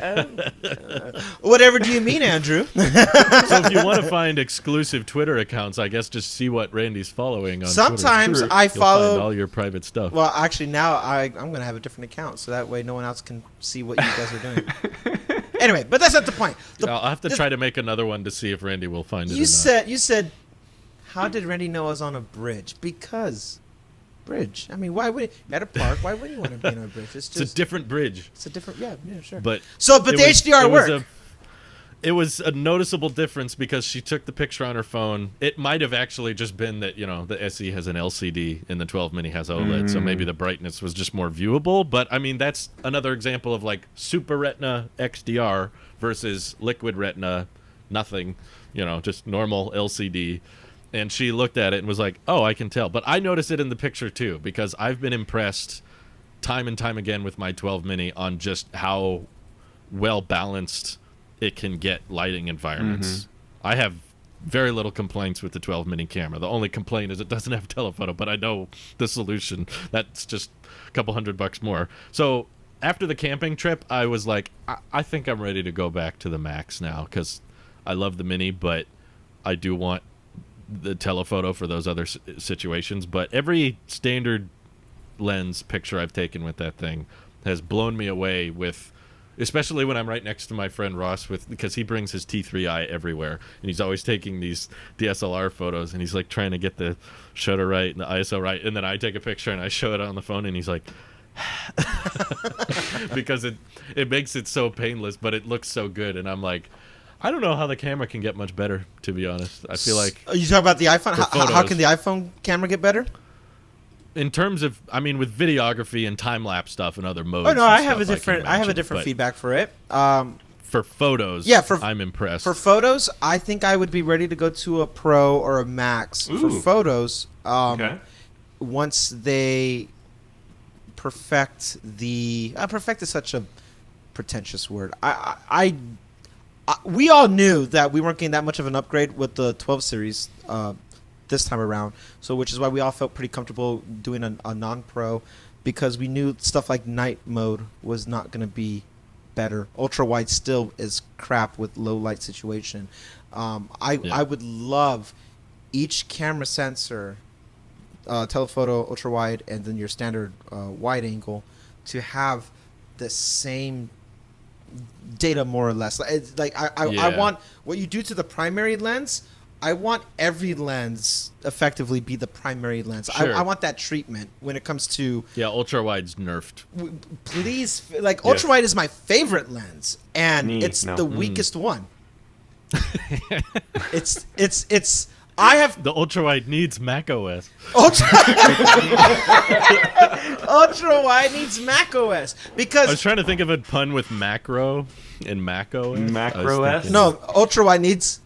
whatever do you mean, Andrew? So if you want to find exclusive Twitter accounts, I guess just see what Randy's following on Sometimes Twitter. I You'll follow find all your private stuff. Well, actually, now I'm going to have a different account, so that way no one else can see what you guys are doing. Anyway, but that's not the point. I'll have to try to make another one to see if Randy will find it. You said, how did Randy know I was on a bridge? Because bridge. I mean, why would at a park? Why would you want to be on a bridge? It's a different bridge. It's a different. Yeah, sure. But the HDR worked. It was a noticeable difference because she took the picture on her phone. It might have actually just been that, the SE has an LCD and the 12 mini has OLED, so maybe the brightness was just more viewable. But, I mean, that's another example of, like, Super Retina XDR versus Liquid Retina, nothing, just normal LCD. And she looked at it and was like, oh, I can tell. But I noticed it in the picture, too, because I've been impressed time and time again with my 12 mini on just how well-balanced it can get lighting environments. I have very little complaints with the 12 mini camera. The only complaint is it doesn't have telephoto, but I know the solution. That's just a couple $100 more. So after the camping trip, I was like, I think I'm ready to go back to the Max now because I love the mini, but I do want the telephoto for those other situations. But every standard lens picture I've taken with that thing has blown me away with, especially when I'm right next to my friend Ross because he brings his T3i everywhere and he's always taking these DSLR photos and he's like trying to get the shutter right and the ISO right, and then I take a picture and I show it on the phone and he's like because it makes it so painless, but it looks so good, and I'm like, I don't know how the camera can get much better, to be honest. I feel like you talk about the iPhone. How can the iPhone camera get better? In terms of, I mean, with videography and time-lapse stuff and other modes. Oh no, I have a different feedback for it. For photos, I'm impressed. For photos, I think I would be ready to go to a Pro or a Max. Ooh. For photos. Once they perfect perfect is such a pretentious word. We all knew that we weren't getting that much of an upgrade with the 12 series. This time around, so which is why we all felt pretty comfortable doing a non-pro, because we knew stuff like night mode was not going to be better. Ultra wide still is crap with low light situation. I would love each camera sensor, telephoto, ultra wide, and then your standard wide angle to have the same data more or less. It's like I want what you do to the primary lens. I want every lens effectively be the primary lens. Sure. I want that treatment when it comes to... Yeah, ultra-wide's nerfed. Please, ultra-wide is my favorite lens, and it's the weakest one. It's... I have... The ultra-wide needs macOS. Ultra-wide needs macOS, because... I was trying to think of a pun with macro and macOS. MacroOS? No, ultra-wide needs...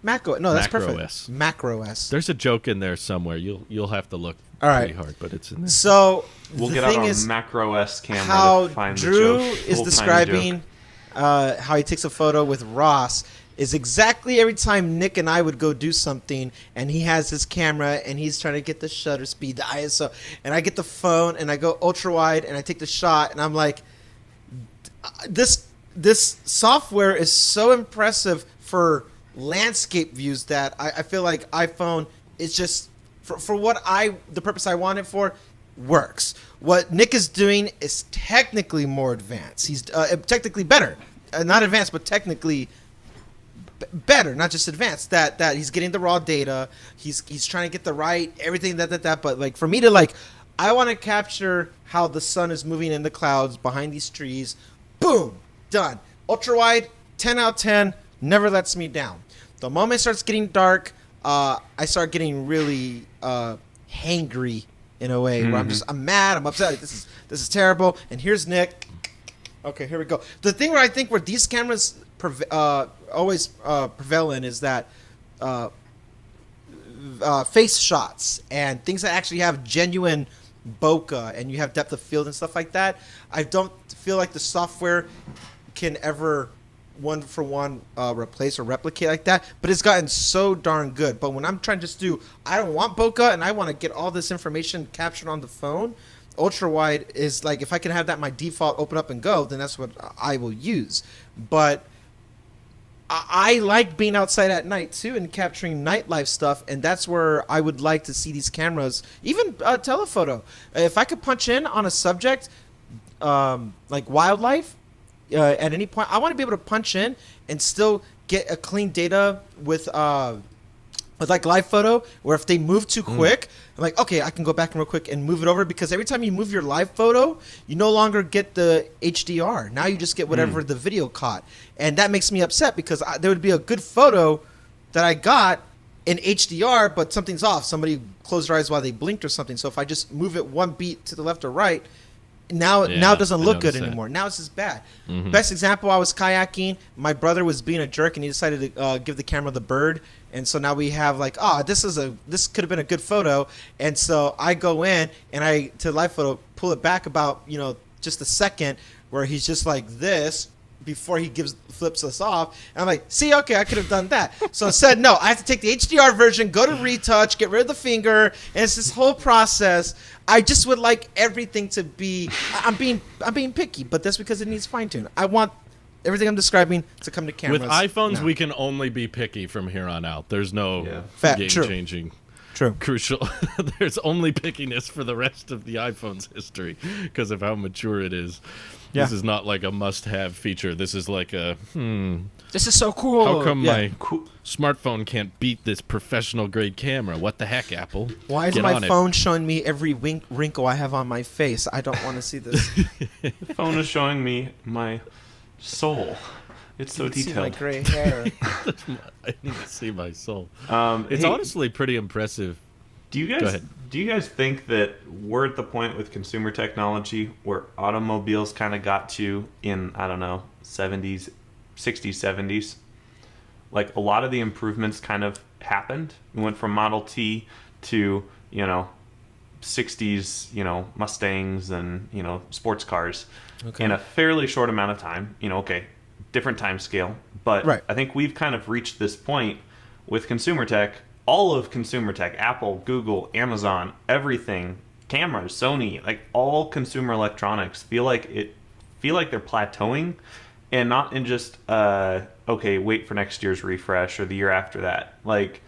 Macro, no, that's Macro perfect. S. MacroOS. There's a joke in there somewhere. You'll have to look pretty hard, but it's in there. So we'll get out our MacroOS camera how to find Drew the joke. is describing how he takes a photo with Ross is exactly every time Nick and I would go do something, and he has his camera and he's trying to get the shutter speed, the ISO, and I get the phone and I go ultra wide and I take the shot and I'm like, this software is so impressive for landscape views that I feel like iPhone is just for what the purpose I want it for works. What Nick is doing is technically more advanced. He's technically better, not advanced, but technically better, not just advanced. That he's getting the raw data. He's trying to get the right everything that. But like for me to I want to capture how the sun is moving in the clouds behind these trees. Boom, done. Ultra wide, 10 out of 10. Never lets me down. The moment it starts getting dark, I start getting really hangry in a way where I'm mad, I'm upset. This is terrible. And here's Nick. Okay, here we go. The thing where I think where these cameras always prevail in is that face shots and things that actually have genuine bokeh and you have depth of field and stuff like that. I don't feel like the software can ever one-for-one replace or replicate like that, but it's gotten so darn good. But when I'm trying to just I don't want bokeh and I want to get all this information captured on the phone, ultra wide is like, if I can have that my default open up and go, then that's what I will use. But I like being outside at night too and capturing nightlife stuff, and that's where I would like to see these cameras, even telephoto. If I could punch in on a subject like wildlife at any point, I want to be able to punch in and still get a clean data with like live photo, where if they move too quick, I'm like, okay, I can go back real quick and move it over, because every time you move your live photo, you no longer get the HDR. Now you just get whatever the video caught. And that makes me upset, because there would be a good photo that I got in HDR, but something's off. Somebody closed their eyes while they blinked or something. So if I just move it one beat to the left or right, now it doesn't look good anymore. Now it's just bad. Best example, I was kayaking. My brother was being a jerk, and he decided to give the camera the bird. And so now we have like, this could have been a good photo. And so I go in and to live photo, pull it back about, just a second, where he's just like this before he flips us off. And I'm like, see, okay, I could have done that. So I said, no, I have to take the HDR version, go to retouch, get rid of the finger. And it's this whole process. I just would like everything to be, I'm being picky, but that's because it needs fine tune. I want everything I'm describing to come to cameras. With iPhones, we can only be picky from here on out. There's no game-changing. True. Crucial. There's only pickiness for the rest of the iPhone's history because of how mature it is. Yeah. This is not like a must-have feature. This is like a, this is so cool. How come my smartphone can't beat this professional-grade camera? What the heck, Apple? Why is my phone showing me every wrinkle I have on my face? I don't want to see this. The phone is showing me my soul. It's so detailed. See my gray hair. I need to see my soul. It's honestly pretty impressive. Do you guys think that we're at the point with consumer technology where automobiles kind of got to in, I don't know, 70s, 60s, 70s? Like a lot of the improvements kind of happened. We went from Model T to, 60s, Mustangs and, sports cars in a fairly short amount of time. Different time scale. But I think we've kind of reached this point with consumer tech. All of consumer tech, Apple, Google, Amazon, everything, cameras, Sony, like all consumer electronics feel like they're plateauing, and not in just wait for next year's refresh or the year after that. Like,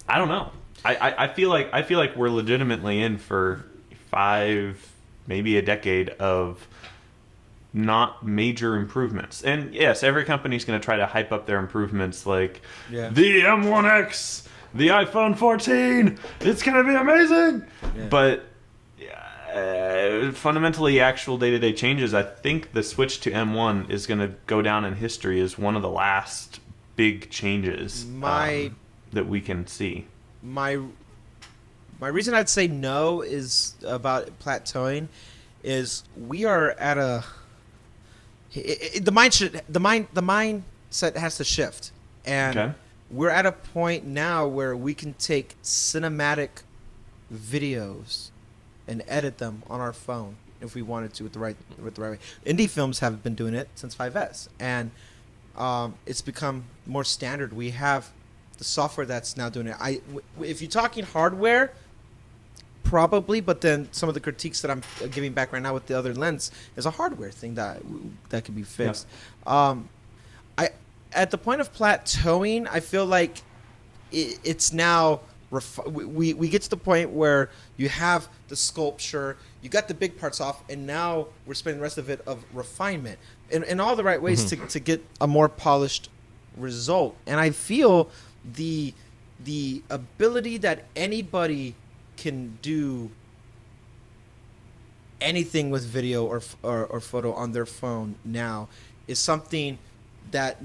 I don't know. I feel like we're legitimately in for 5, maybe a decade of not major improvements. And yes, every company's going to try to hype up their improvements, like the M1X. The iPhone 14, it's going to be amazing. Yeah. But fundamentally, actual day-to-day changes, I think the switch to M1 is going to go down in history as one of the last big changes that we can see. My reason I'd say no is about plateauing is we are at the mindset has to shift. And we're at a point now where we can take cinematic videos and edit them on our phone if we wanted to with the right way. Indie films have been doing it since 5S, and it's become more standard. We have the software that's now doing it. If you're talking hardware, probably, but then some of the critiques that I'm giving back right now with the other lens is a hardware thing that could be fixed. Yeah. At the point of plateauing, I feel like it's now we get to the point where you have the sculpture, you got the big parts off, and now we're spending the rest of it of refinement in all the right ways to get a more polished result. And I feel the ability that anybody can do anything with video or photo on their phone now is something that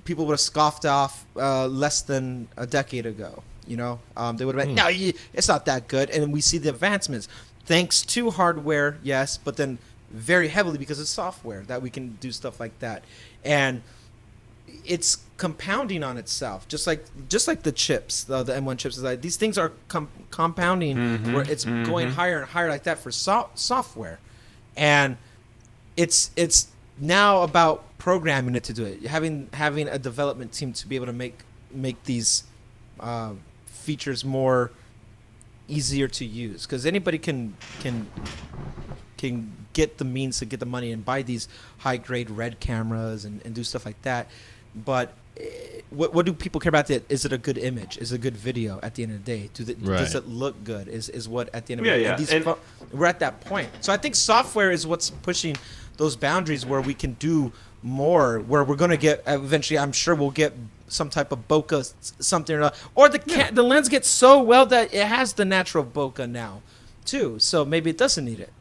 people would have scoffed off less than a decade ago. They would have been, no, it's not that good. And we see the advancements thanks to hardware, yes, but then very heavily because of software that we can do stuff like that. And it's compounding on itself, just like the chips, the M1 chips. Is like these things are compounding, where it's going higher and higher like that for software, and it's now about programming it to do it. Having a development team to be able to make these features more easier to use, because anybody can can get the means to get the money and buy these high grade red cameras and do stuff like that. But what do people care about? Is it a good image? Is it a good video at the end of the day? Does it look good? Is what at the end of the day? We're at that point. So I think software is what's pushing those boundaries where we can do more, where we're going to get eventually, I'm sure we'll get some type of bokeh something or the lens gets so well that it has the natural bokeh now too, so maybe it doesn't need it.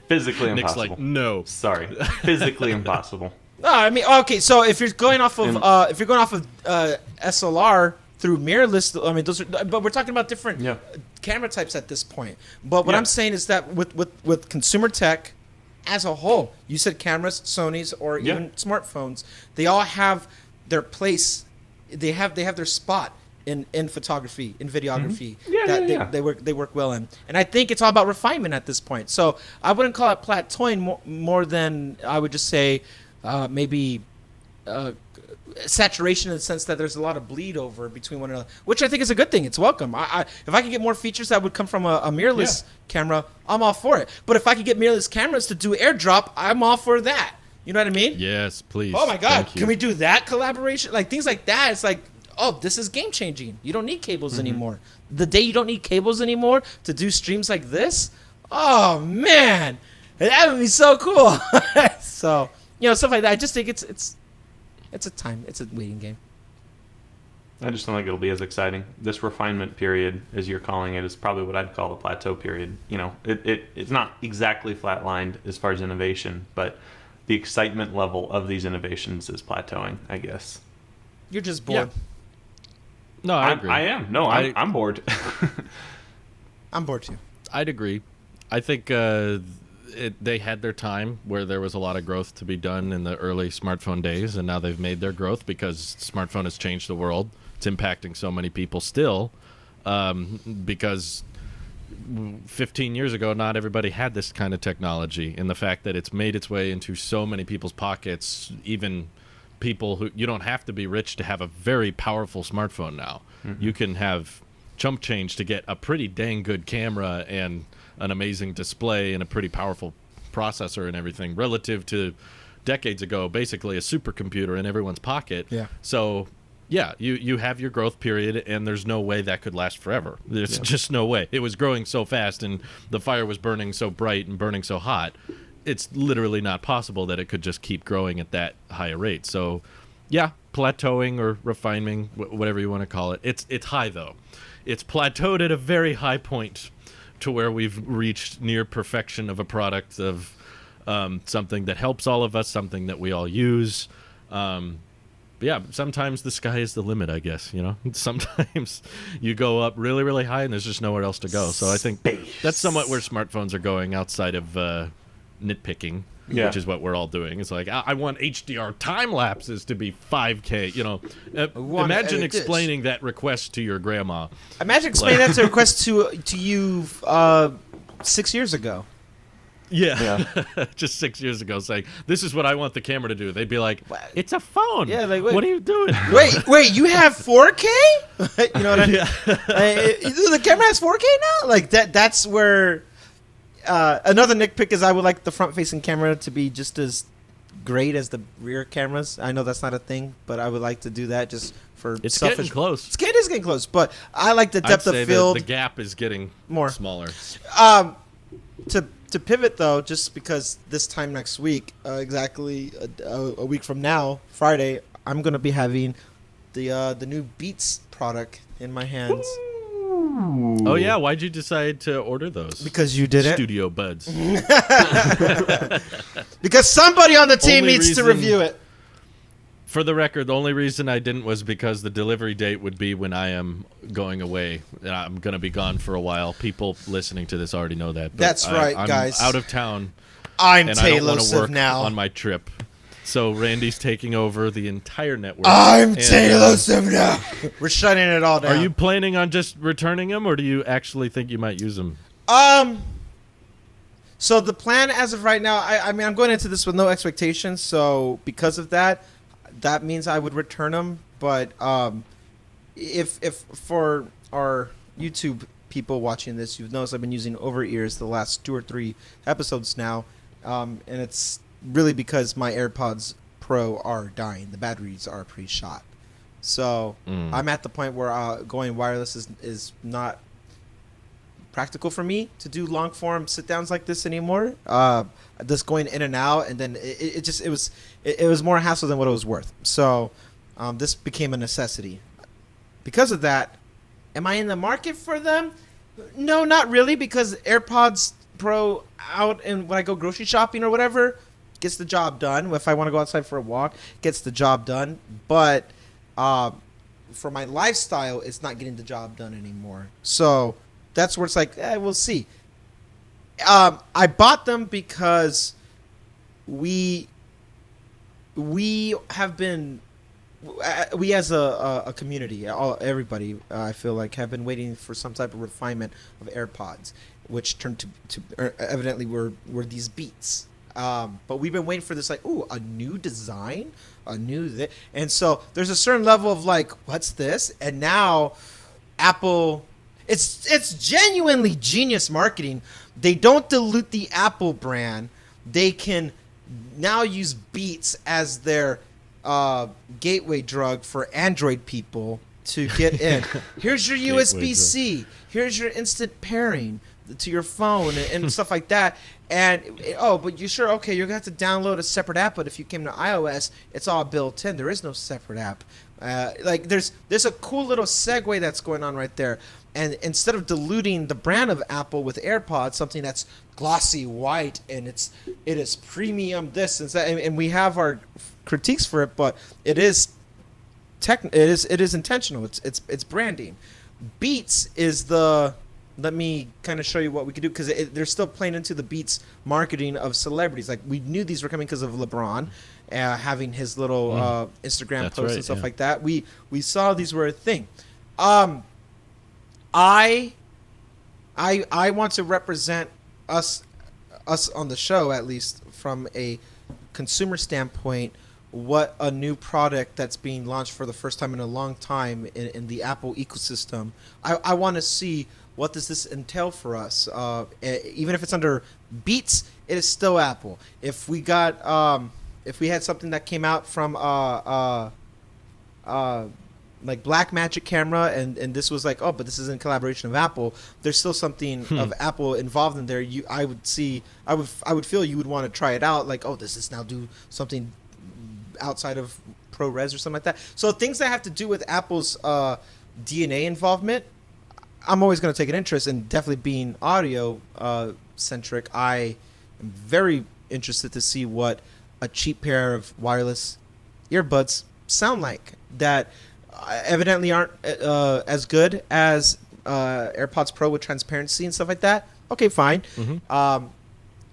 Physically impossible. Nick's like, no, sorry, physically impossible. No, I mean, okay, so if you're going off of SLR through mirrorless, I mean, those are, but we're talking about different camera types at this point. But what I'm saying is that with consumer tech as a whole, you said cameras, Sony's, or even smartphones, they all have their place. They have their spot in photography, in videography. They work well in. And I think it's all about refinement at this point. So I wouldn't call it plateauing more than I would just say maybe saturation, in the sense that there's a lot of bleed over between one another, which I think is a good thing. It's welcome. If I could get more features that would come from a mirrorless camera, I'm all for it. But if I could get mirrorless cameras to do airdrop, I'm all for that. You know what I mean? Yes, please. Oh my God, can we do that collaboration? Like things like that. It's like, oh, this is game changing. You don't need cables anymore. The day you don't need cables anymore to do streams like this, oh man, that would be so cool. So stuff like that. I just think it's a waiting game. I just don't think it'll be as exciting. This refinement period, as you're calling it, is probably what I'd call the plateau period. It's not exactly flatlined as far as innovation, but the excitement level of these innovations is plateauing, I guess. You're just bored. Yeah. No, I agree. I am. No, I'm bored. I'm bored too. I'd agree. I think they had their time where there was a lot of growth to be done in the early smartphone days, and now they've made their growth because smartphone has changed the world. It's impacting so many people still, because 15 years ago, not everybody had this kind of technology, and the fact that it's made its way into so many people's pockets, even people who, you don't have to be rich to have a very powerful smartphone now. You can have chump change to get a pretty dang good camera and an amazing display and a pretty powerful processor and everything, relative to decades ago, basically a supercomputer in everyone's pocket. Yeah. So yeah, you have your growth period, and there's no way that could last forever. There's just no way. It was growing so fast, and the fire was burning so bright and burning so hot. It's literally not possible that it could just keep growing at that high a rate. So yeah, plateauing or refining, whatever you want to call it. It's high, though. It's plateaued at a very high point to where we've reached near perfection of a product, of something that helps all of us, something that we all use. But yeah, sometimes the sky is the limit, I guess, Sometimes you go up really, really high and there's just nowhere else to go. So I think that's somewhat where smartphones are going, outside of nitpicking, which is what we're all doing. It's like, I want HDR time lapses to be 5K, Imagine explaining that request to your grandma. Imagine explaining that to request to you 6 years ago. Yeah. Just 6 years ago, saying, this is what I want the camera to do. They'd be like, it's a phone. Yeah, like, what are you doing? Wait, you have 4K? You know what I mean? The camera has 4K now? Like, that's where... another nitpick is I would like the front-facing camera to be just as great as the rear cameras. I know that's not a thing, but I would like to do that just for it's selfish... getting close. It is getting close, but I like the depth of field. The gap is getting smaller. To pivot, though, just because this time next week, exactly a week from now, Friday, I'm going to be having the new Beats product in my hands. Ooh. Oh, yeah? Why'd you decide to order those? Because you did it. Studio buds. Because somebody on the team needs to review it. For the record, the only reason I didn't was because the delivery date would be when I am going away. And I'm going to be gone for a while. People listening to this already know that. But that's right, I'm guys. Out of town. I'm and I don't want to work now on my trip. So Randy's taking over the entire network. I'm Taylor Swift now. We're shutting it all down. Are you planning on just returning them, or do you actually think you might use them? So the plan as of right now, I mean, I'm going into this with no expectations. So because of that, that means I would return them. But if for our YouTube people watching this, you've noticed I've been using over ears the last 2 or 3 episodes now, and it's really because my AirPods Pro are dying. The batteries are pre-shot. So I'm at the point where going wireless is not practical for me to do long form sit downs like this anymore. Just going in and out, and then it was more hassle than what it was worth. So this became a necessity. Because of that, am I in the market for them? No, not really, because AirPods Pro out and when I go grocery shopping or whatever gets the job done. If I want to go outside for a walk, gets the job done. But for my lifestyle, it's not getting the job done anymore. So that's where it's like, we'll see. I bought them because we have been, we as a community, everybody, I feel like, have been waiting for some type of refinement of AirPods, which turned to evidently were these Beats. But we've been waiting for this, like, a new design, and so there's a certain level of like, what's this? And now Apple, it's genuinely genius marketing. They don't dilute the Apple brand. They can now use Beats as their gateway drug for Android people to get in. Here's your USB-C. Here's your instant pairing to your phone and stuff like that. And but you sure? Okay, you're gonna have to download a separate app. But if you came to iOS, it's all built in. There is no separate app. Like there's a cool little segue that's going on right there. And instead of diluting the brand of Apple with AirPods, something that's glossy white and it is premium this and that, and we have our critiques for it, but it is intentional. It's branding. Beats is the. Let me kind of show you what we could do, because they're still playing into the Beats marketing of celebrities. Like, we knew these were coming because of LeBron having his little Instagram posts and stuff like that. We saw these were a thing. I want to represent us on the show, at least from a consumer standpoint, what a new product that's being launched for the first time in a long time in the Apple ecosystem. I want to see, what does this entail for us? Even if it's under Beats, it is still Apple. If we got, if we had something that came out from like Blackmagic camera, and this was like, but this is in collaboration of Apple, there's still something of Apple involved in there. I would feel you would want to try it out. Like, does this now do something outside of ProRes or something like that? So things that have to do with Apple's DNA involvement, I'm always going to take an interest in. Definitely being audio centric, I am very interested to see what a cheap pair of wireless earbuds sound like that evidently aren't as good as AirPods Pro with transparency and stuff like that. Okay, fine.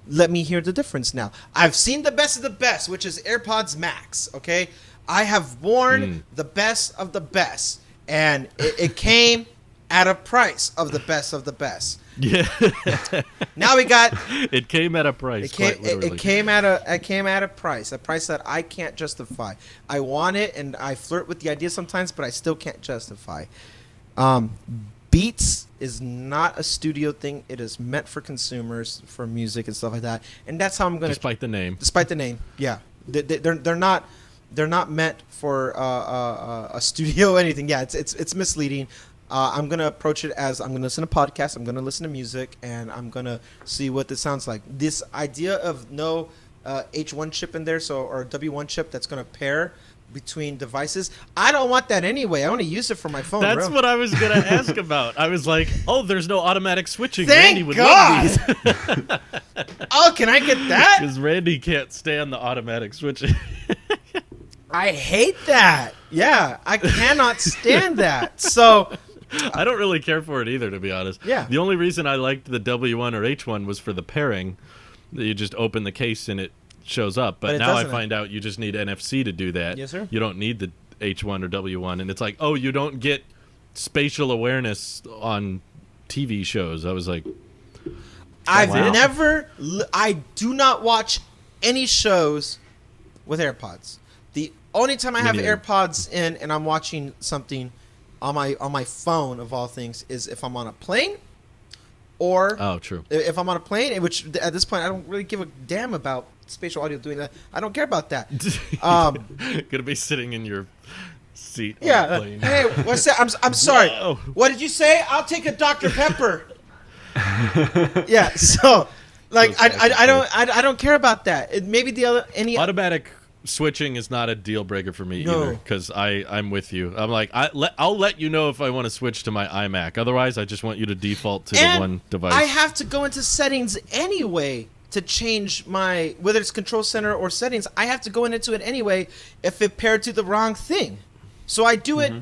Let me hear the difference now. I've seen the best of the best, which is AirPods Max. Okay, I have worn the best of the best, and it came at a price of the best of the best. Yeah. Now we got. It came at a price. It came at a price that I can't justify. I want it, and I flirt with the idea sometimes, but I still can't justify. Beats is not a studio thing. It is meant for consumers, for music and stuff like that, and that's how I'm going to. Despite the name, yeah, they're not meant for a studio or anything. Yeah, it's misleading. I'm going to approach it as, I'm going to listen to podcasts, I'm going to listen to music, and I'm going to see what this sounds like. This idea of no H1 chip in there, or W1 chip that's going to pair between devices, I don't want that anyway. I want to use it for my phone. That's what I was going to ask about. I was like, there's no automatic switching. Thank Randy would God. love these. Can I get that? Because Randy can't stand the automatic switching. I hate that. Yeah, I cannot stand that. So I don't really care for it either, to be honest. Yeah. The only reason I liked the W1 or H1 was for the pairing. You just open the case and it shows up. But now I find out you just need NFC to do that. Yes, sir. You don't need the H1 or W1. And it's like, you don't get spatial awareness on TV shows. I was like, I do not watch any shows with AirPods. The only time I have AirPods in and I'm watching something on my phone, of all things, is if I'm on a plane Or true. if I'm on a plane, which at this point I don't really give a damn about spatial audio doing that. I don't care about that. Gonna be sitting in your seat. Yeah. On the plane. Hey, what's that? I'm sorry. Whoa. What did you say? I'll take a Dr. Pepper. Yeah. So, like, I don't care about that. Maybe Automatic switching is not a deal breaker for me No. either, because I'm with you. I'm like, I'll let you know if I want to switch to my iMac. Otherwise, I just want you to default to the one device. I have to go into settings anyway to change my, whether it's control center or settings. I have to go into it anyway if it paired to the wrong thing. So I do it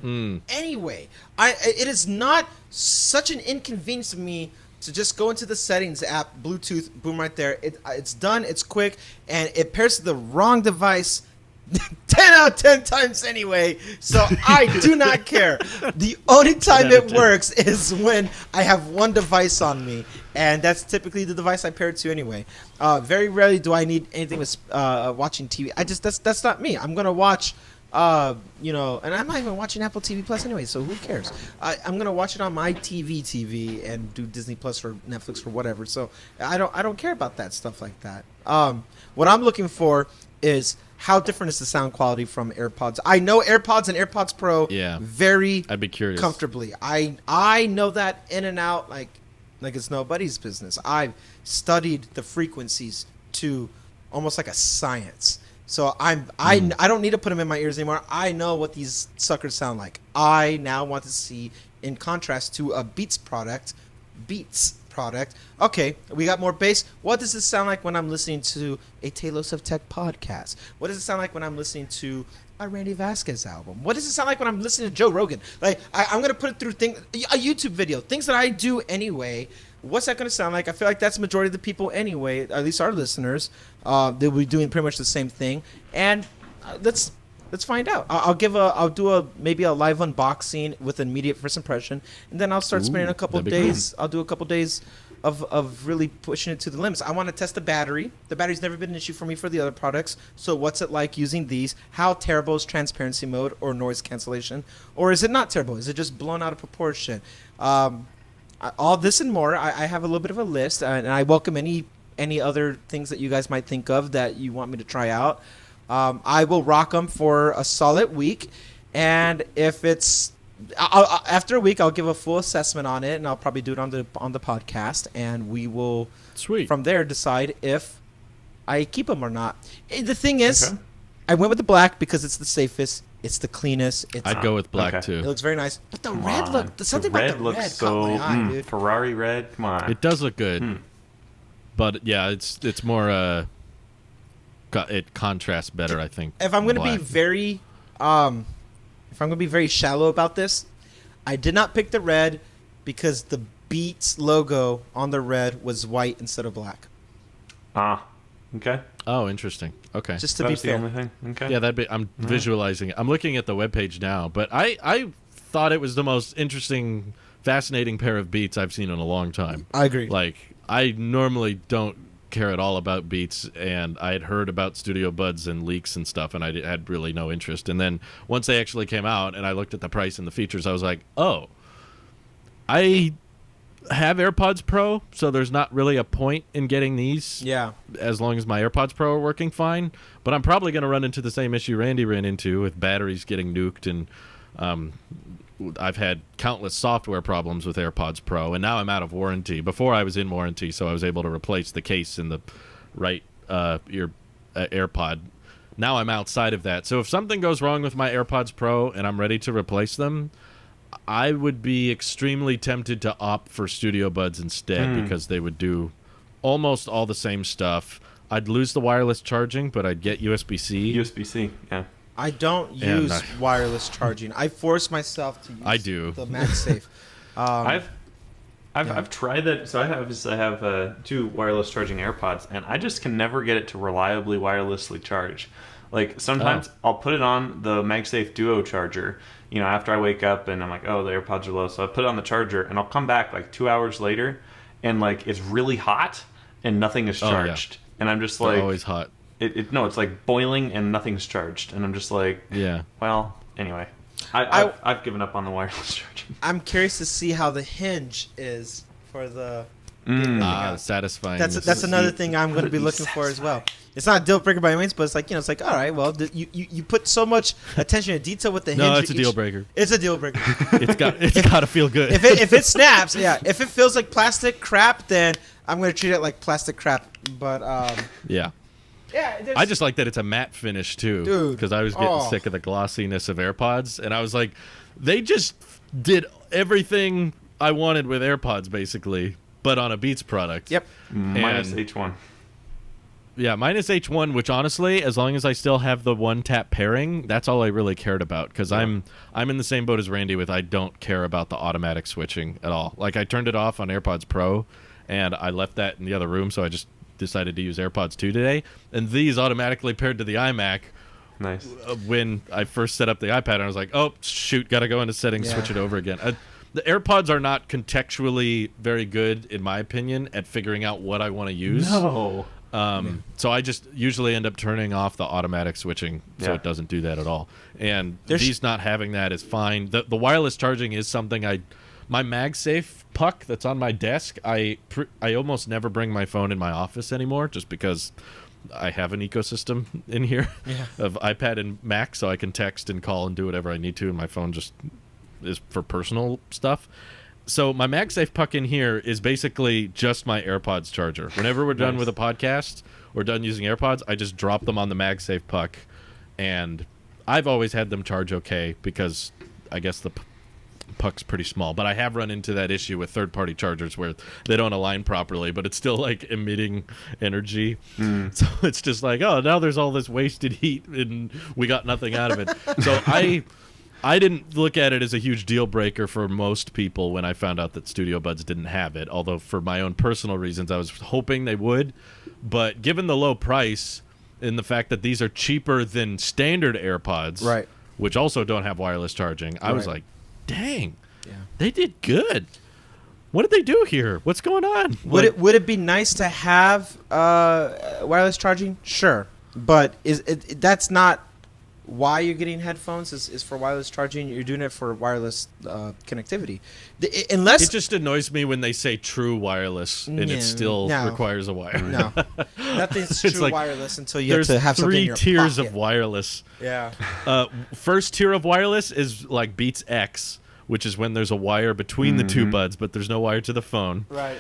anyway. It is not such an inconvenience to me to just go into the settings app, Bluetooth, boom, right there. It's done, it's quick, and it pairs to the wrong device 10 out of 10 times anyway. So I do not care. The only time it works is when I have one device on me, and that's typically the device I pair it to anyway. Very rarely do I need anything with watching TV. That's not me. I'm gonna watch. And I'm not even watching Apple TV Plus anyway, so who cares? I'm gonna watch it on my TV and do Disney Plus or Netflix or whatever. So I don't care about that stuff like that. What I'm looking for is how different is the sound quality from AirPods. I know AirPods and AirPods Pro very I'd be curious. comfortably. I know that in and out like it's nobody's business. I've studied the frequencies to almost like a science. So I don't need to put them in my ears anymore. I know what these suckers sound like. I now want to see, in contrast to a Beats product, okay, we got more bass. What does it sound like when I'm listening to a Talos of Tech podcast? What does it sound like when I'm listening to a Randy Vasquez album? What does it sound like when I'm listening to Joe Rogan? Like, I'm going to put it through a YouTube video, things that I do anyway. What's that going to sound like? I feel like that's the majority of the people anyway, at least our listeners. They'll be doing pretty much the same thing. And let's find out. I'll do maybe a live unboxing with an immediate first impression, and then I'll start spending a couple of days. Cool. I'll do a couple days of really pushing it to the limits. I want to test the battery. The battery's never been an issue for me for the other products. So what's it like using these? How terrible is transparency mode or noise cancellation? Or is it not terrible? Is it just blown out of proportion? All this and more. I have a little bit of a list, and I welcome any other things that you guys might think of that you want me to try out. I will rock them for a solid week, and if it's after a week, I'll give a full assessment on it, and I'll probably do it on the podcast, and we will from there decide if I keep them or not. The thing is, I went with the black because it's the safest. It's the cleanest. I'd go with black too. It looks very nice, but the red look. Something about the red so, caught my eye, dude. Ferrari red. Come on. It does look good, but yeah, it's more. It contrasts better, I think. If I'm going to be very, shallow about this, I did not pick the red because the Beats logo on the red was white instead of black. Okay. Oh, interesting. Okay. Just to be fair. The only thing. Okay. Yeah, I'm visualizing it. I'm looking at the webpage now, but I thought it was the most interesting, fascinating pair of Beats I've seen in a long time. I agree. Like, I normally don't care at all about Beats, and I had heard about Studio Buds and leaks and stuff, and I had really no interest. And then once they actually came out and I looked at the price and the features, I was like, oh, I have AirPods Pro, so there's not really a point in getting these. Yeah. As long as my AirPods Pro are working fine. But I'm probably going to run into the same issue Randy ran into with batteries getting nuked, and I've had countless software problems with AirPods Pro, and now I'm out of warranty. Before I was in warranty, so I was able to replace the case in the right AirPod. Now I'm outside of that. So if something goes wrong with my AirPods Pro and I'm ready to replace them, I would be extremely tempted to opt for Studio Buds instead because they would do almost all the same stuff. I'd lose the wireless charging, but I'd get USB-C. USB-C, yeah. I don't use wireless charging. I force myself to use the MagSafe. I've tried that. So I have 2 wireless charging AirPods, and I just can never get it to reliably wirelessly charge. Like sometimes I'll put it on the MagSafe Duo charger, after I wake up and I'm like, oh, the AirPods are low, so I put it on the charger, and I'll come back like 2 hours later, and like it's really hot and nothing is charged, and I'm just like, they're always hot. It's like boiling and nothing's charged, and I'm just like, yeah. Well, anyway, I've given up on the wireless charging. I'm curious to see how the hinge is for the Satisfying. That's another thing I'm going to be looking for as well. It's not a deal breaker by any means, but it's like, it's like, all right, well, you put so much attention to detail with the hinge. No, it's a deal breaker. It's a deal breaker. It's got to feel good. If it snaps, yeah. If it feels like plastic crap, then I'm going to treat it like plastic crap. But yeah. Yeah, I just like that it's a matte finish too, dude. Because I was getting sick of the glossiness of AirPods, and I was like, they just did everything I wanted with AirPods basically, but on a Beats product. Yep. Minus H1. Yeah, minus H1, which honestly, as long as I still have the one-tap pairing, that's all I really cared about. Because I'm in the same boat as Randy with I don't care about the automatic switching at all. Like, I turned it off on AirPods Pro, and I left that in the other room, so I just decided to use AirPods 2 today. And these automatically paired to the iMac. Nice. When I first set up the iPad, and I was like, oh, shoot, got to go into settings, switch it over again. The AirPods are not contextually very good, in my opinion, at figuring out what I want to use. No. So I just usually end up turning off the automatic switching so it doesn't do that at all. And these not having that is fine. The wireless charging is something my MagSafe puck that's on my desk, I almost never bring my phone in my office anymore just because I have an ecosystem in here of iPad and Mac, so I can text and call and do whatever I need to, and my phone just is for personal stuff. So my MagSafe puck in here is basically just my AirPods charger. Whenever we're done with a podcast or done using AirPods, I just drop them on the MagSafe puck, and I've always had them charge okay because I guess the puck's pretty small. But I have run into that issue with third-party chargers where they don't align properly, but it's still like emitting energy. So it's just like, oh, now there's all this wasted heat and we got nothing out of it. So I didn't look at it as a huge deal breaker for most people when I found out that Studio Buds didn't have it, although for my own personal reasons I was hoping they would. But given the low price and the fact that these are cheaper than standard AirPods, right, which also don't have wireless charging, I was like, dang, they did good. What did they do here? What's going on? Would it be nice to have wireless charging? Sure, but that's not why you're getting headphones. Is for wireless charging. You're doing it for wireless connectivity. Unless it just annoys me when they say true wireless and it still requires a wire. No, nothing's true like, wireless until you have to have something in your three tiers pocket. of wireless. Yeah. First tier of wireless is like Beats X, which is when there's a wire between the two buds, but there's no wire to the phone. Right.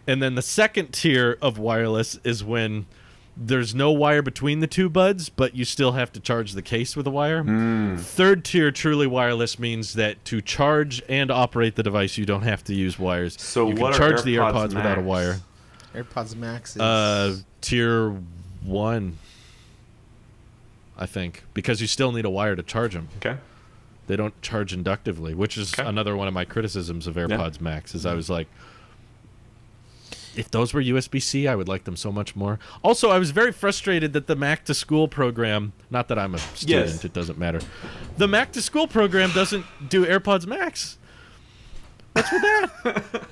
And then the second tier of wireless is when there's no wire between the two buds, but you still have to charge the case with a wire. Third tier truly wireless means that to charge and operate the device, you don't have to use wires. So you what can charge are the AirPods Max? without a wire. AirPods Max is Tier 1, I think, because you still need a wire to charge them. Okay. They don't charge inductively, which is another one of my criticisms of AirPods Max, is I was like, if those were USB-C, I would like them so much more. Also, I was very frustrated that the Mac to School program, not that I'm a student, it doesn't matter. The Mac to School program doesn't do AirPods Max. What's with that?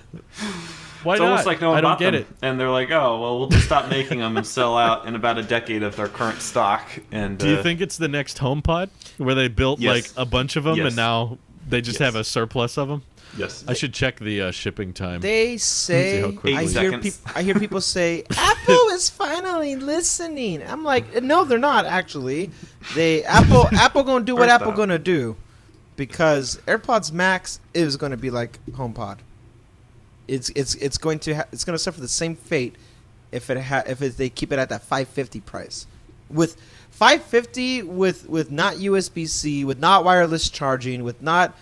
Why it's not? almost like no one I don't bought get them. it. And they're like, oh, well, we'll just stop making them and sell out in about a decade of their current stock. And do you think it's the next HomePod where they built like a bunch of them and now they just have a surplus of them? Yes. I should check the shipping time. They say, I hear people say, Apple is finally listening. I'm like, no, they're not actually. Apple gonna do what Apple gonna do, because AirPods Max is gonna be like HomePod. It's going to suffer the same fate if they keep it at that $550 price. With $550 with not USB-C, with not wireless charging, with not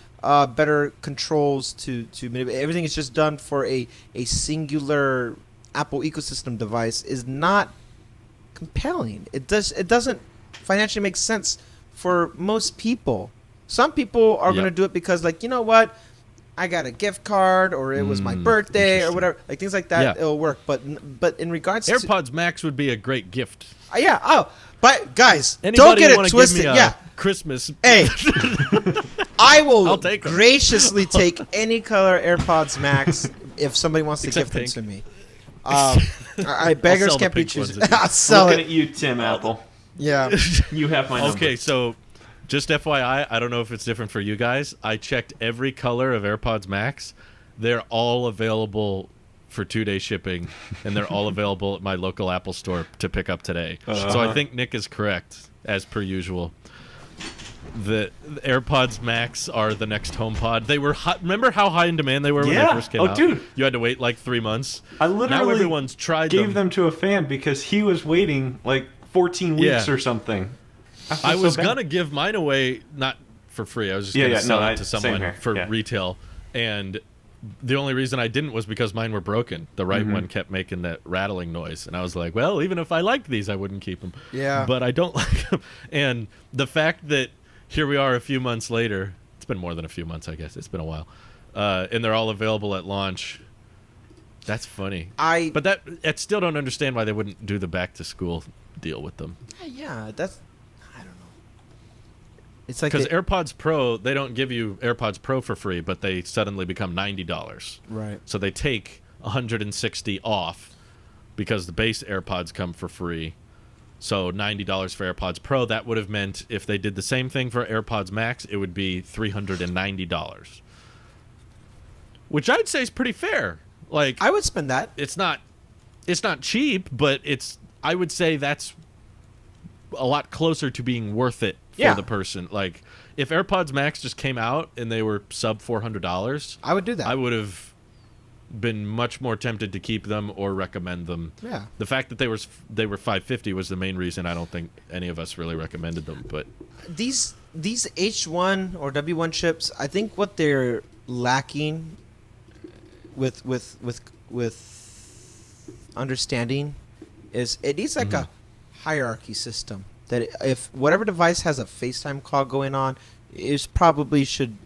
better controls to manipulate. Everything is just done for a singular Apple ecosystem device is not compelling. It doesn't financially make sense for most people. Some people are going to do it because, like, you know what, I got a gift card, or it was my birthday, or whatever, like things like that. It'll work. But in regards to AirPods Max would be a great gift. But guys, anybody don't get it twisted. Christmas. Hey, I will I'll take graciously take any color AirPods Max if somebody wants to gift them to me. Beggars can't be choosers. I'll sell Looking it. at you, Tim Apple. Yeah. You have my number. Okay, so just FYI, I don't know if it's different for you guys. I checked every color of AirPods Max. They're all available for 2-day shipping, and they're all available at my local Apple store to pick up today. So I think Nick is correct, as per usual. The AirPods Max are the next HomePod. They were remember how high in demand they were when they first came out? Oh, dude. You had to wait like 3 months. I literally now everyone's tried gave them to a fan because he was waiting like 14 weeks or something. I was going to give mine away, not for free. I was just going to sell it to someone for retail. And the only reason I didn't was because mine were broken. The right one kept making that rattling noise. And I was like, well, even if I liked these, I wouldn't keep them. Yeah. But I don't like them. And the fact that here we are a few months later, it's been more than a few months, I guess. It's been a while. And they're all available at launch. That's funny. But I still don't understand why they wouldn't do the back-to-school deal with them. Yeah, that's... I don't know. It's like... Because AirPods Pro, they don't give you AirPods Pro for free, but they suddenly become $90. Right. So they take $160 off because the base AirPods come for free. So $90 for AirPods Pro. That would have meant if they did the same thing for AirPods Max, it would be $390. Which I'd say is pretty fair. Like, I would spend that. It's not cheap, but I would say that's a lot closer to being worth it for the person. Like, if AirPods Max just came out and they were sub $400, I would do that. I would have been much more tempted to keep them or recommend them. Yeah. The fact that they were $550 was the main reason I don't think any of us really recommended them. But these H1 or W1 chips, I think what they're lacking with understanding is it needs like a hierarchy system. That if whatever device has a FaceTime call going on, it probably should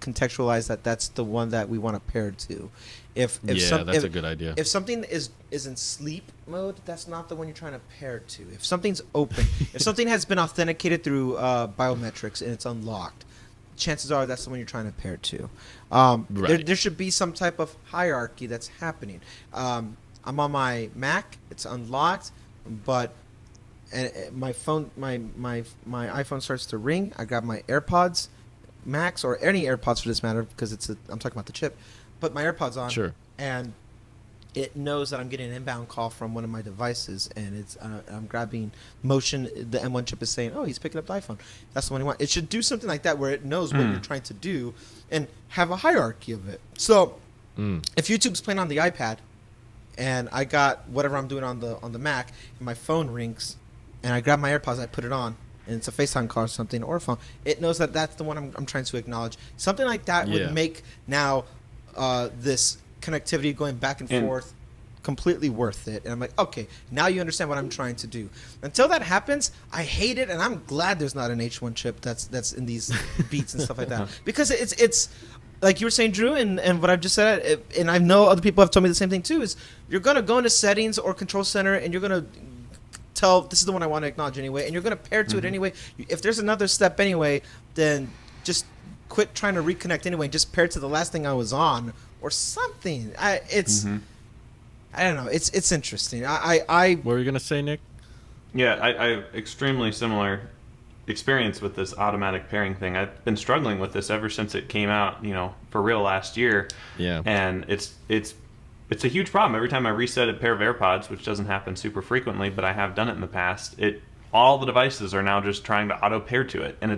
contextualize that that's the one that we want to pair to. That's a good idea. If something is in sleep mode, that's not the one you're trying to pair to. If something's open, if something has been authenticated through biometrics and it's unlocked, chances are that's the one you're trying to pair to. There should be some type of hierarchy that's happening. I'm on my Mac, it's unlocked, but my phone, my iPhone starts to ring. I grab my AirPods Max or any AirPods for this matter because I'm talking about the chip. Put my AirPods on, and it knows that I'm getting an inbound call from one of my devices, and it's I'm grabbing motion. The M1 chip is saying, "Oh, he's picking up the iPhone. That's the one he wants." It should do something like that where it knows what you're trying to do and have a hierarchy of it. So, if YouTube's playing on the iPad, and I got whatever I'm doing on the Mac, and my phone rings, and I grab my AirPods, I put it on, and it's a FaceTime call or something, or a phone, it knows that that's the one I'm trying to acknowledge. Something like that would make now this connectivity going back and forth completely worth it. And I'm like, okay, now you understand what I'm trying to do. Until that happens, I hate it, and I'm glad there's not an H1 chip that's in these Beats and stuff like that. Because it's like you were saying, Drew, and what I've just said, and I know other people have told me the same thing too, is you're going to go into settings or control center, and you're going to tell this is the one I want to acknowledge anyway, and you're going to pair to it anyway. If there's another step anyway, then just quit trying to reconnect anyway and just pair to the last thing I was on or something. I don't know. It's interesting. What were you going to say, Nick? Yeah, I extremely similar experience with this automatic pairing thing. I've been struggling with this ever since it came out, for real last year. Yeah. And it's a huge problem. Every time I reset a pair of AirPods, which doesn't happen super frequently, but I have done it in the past, all the devices are now just trying to auto pair to it. And